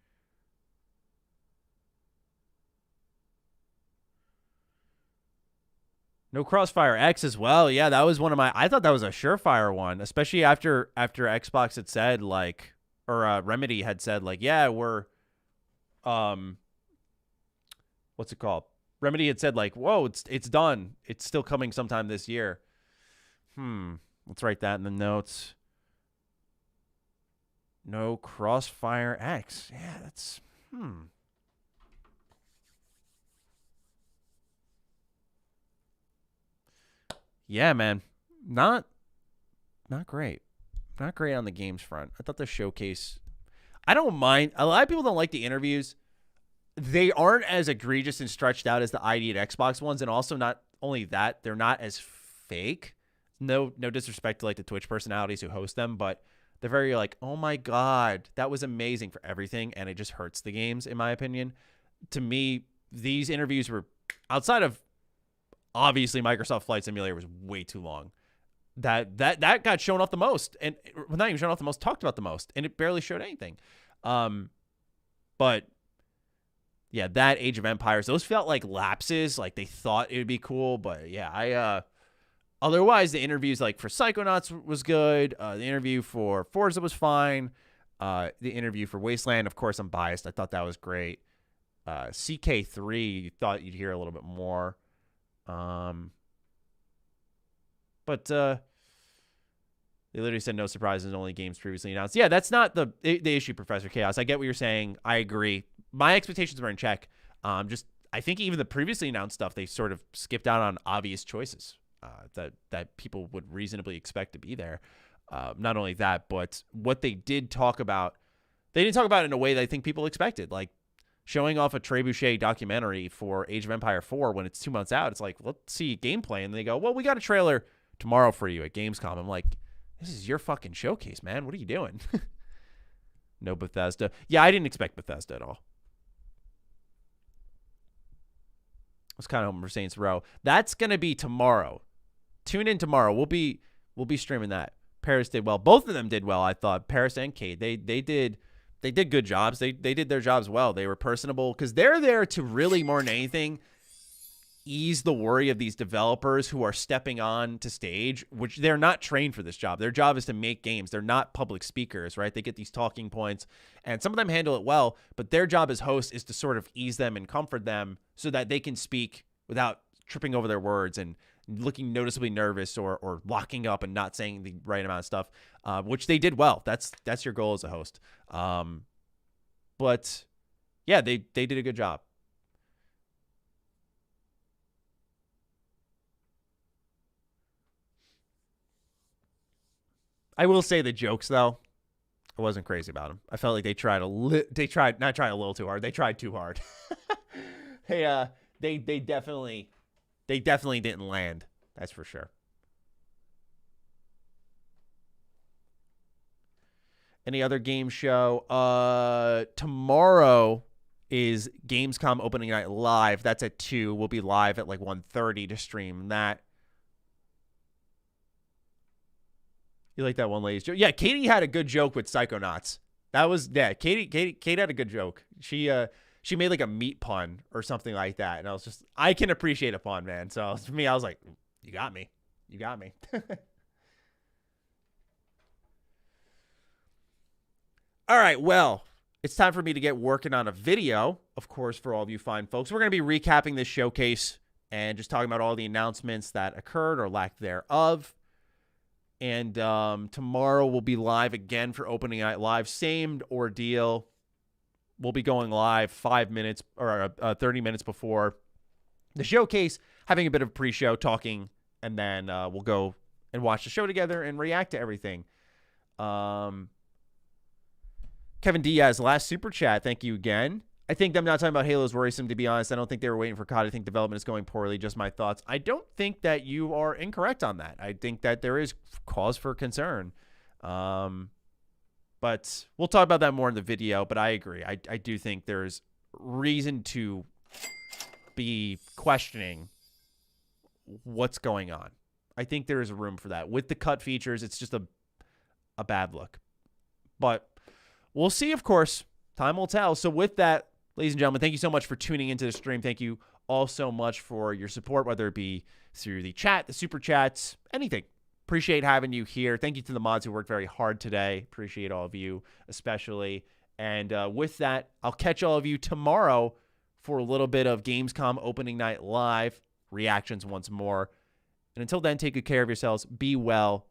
No Crossfire X as well. Yeah, that was one of my... I thought that was a surefire one, especially after Xbox had said, like... Or Remedy had said, like, yeah, we're... What's it called? Remedy had said, like, whoa, it's done. It's still coming sometime this year. Let's write that in the notes. No Crossfire X. Yeah, that's... Yeah, man. Not great. Not great on the games front. I thought the showcase... I don't mind. A lot of people don't like the interviews. They aren't as egregious and stretched out as the ID at Xbox ones, and also not only that, they're not as fake. No disrespect to like the Twitch personalities who host them, but they're very like, oh my God, that was amazing for everything, and it just hurts the games, in my opinion. To me, these interviews were, outside of obviously Microsoft Flight Simulator, was way too long. That got shown off the most, and not even shown off the most, talked about the most, and it barely showed anything. But yeah, that Age of Empires, those felt like lapses. Like they thought it would be cool, but yeah, otherwise the interviews like for Psychonauts was good. The interview for Forza was fine. The interview for Wasteland, of course, I'm biased. I thought that was great. CK3, you thought you'd hear a little bit more. But they literally said no surprises, only games previously announced. Yeah, that's not the issue, Professor Chaos. I get what you're saying. I agree. My expectations were in check. I think even the previously announced stuff, they sort of skipped out on obvious choices that people would reasonably expect to be there. Not only that, but what they did talk about they didn't talk about it in a way that I think people expected. Like, showing off a Trebuchet documentary for Age of Empire 4 when it's 2 months out. It's like, let's see gameplay. And they go, well, we got a trailer tomorrow for you at Gamescom. I'm like, this is your fucking showcase, man. What are you doing? No Bethesda. Yeah, I didn't expect Bethesda at all. It's kind of Homer Saints Row. That's going to be tomorrow. Tune in tomorrow. We'll be streaming that. Paris did well. Both of them did well, I thought. Paris and Cade. They did good jobs. They did their jobs well. They were personable because they're there to really, more than anything, ease the worry of these developers who are stepping on to stage, which they're not trained for this job. Their job is to make games. They're not public speakers, right? They get these talking points, and some of them handle it well, but their job as hosts is to sort of ease them and comfort them so that they can speak without tripping over their words and looking noticeably nervous or locking up and not saying the right amount of stuff, which they did well. That's your goal as a host. But yeah, they did a good job. I will say the jokes though, I wasn't crazy about them. I felt like they tried not trying a little too hard. They tried too hard. They definitely didn't land. That's for sure. Any other game show? Tomorrow is Gamescom opening night live. That's at 2. We'll be live at like 1:30 to stream that. You like that one lady's joke? Yeah, Katie had a good joke with Psychonauts. Katie had a good joke. She made like a meat pun or something like that. And I can appreciate a pun, man. So for me, I was like, you got me. You got me. All right, well, it's time for me to get working on a video, of course, for all of you fine folks. We're going to be recapping this showcase and just talking about all the announcements that occurred or lack thereof. And tomorrow we'll be live again for opening night live. Same ordeal. We'll be going live 5 minutes or 30 minutes before the showcase, having a bit of pre-show talking, and then we'll go and watch the show together and react to everything. Kevin Diaz, last super chat. Thank you again. I think them not talking about Halo is worrisome, to be honest. I don't think they were waiting for COD. I think development is going poorly. Just my thoughts. I don't think that you are incorrect on that. I think that there is cause for concern. But we'll talk about that more in the video. But I agree. I do think there's reason to be questioning what's going on. I think there is room for that. With the cut features, it's just a bad look. But we'll see, of course. Time will tell. So with that, ladies and gentlemen, thank you so much for tuning into the stream. Thank you all so much for your support, whether it be through the chat, the super chats, anything. Appreciate having you here. Thank you to the mods who worked very hard today. Appreciate all of you, especially. And with that, I'll catch all of you tomorrow for a little bit of Gamescom opening night live reactions once more. And until then, take good care of yourselves. Be well.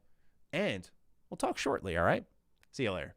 And we'll talk shortly, all right? See you later.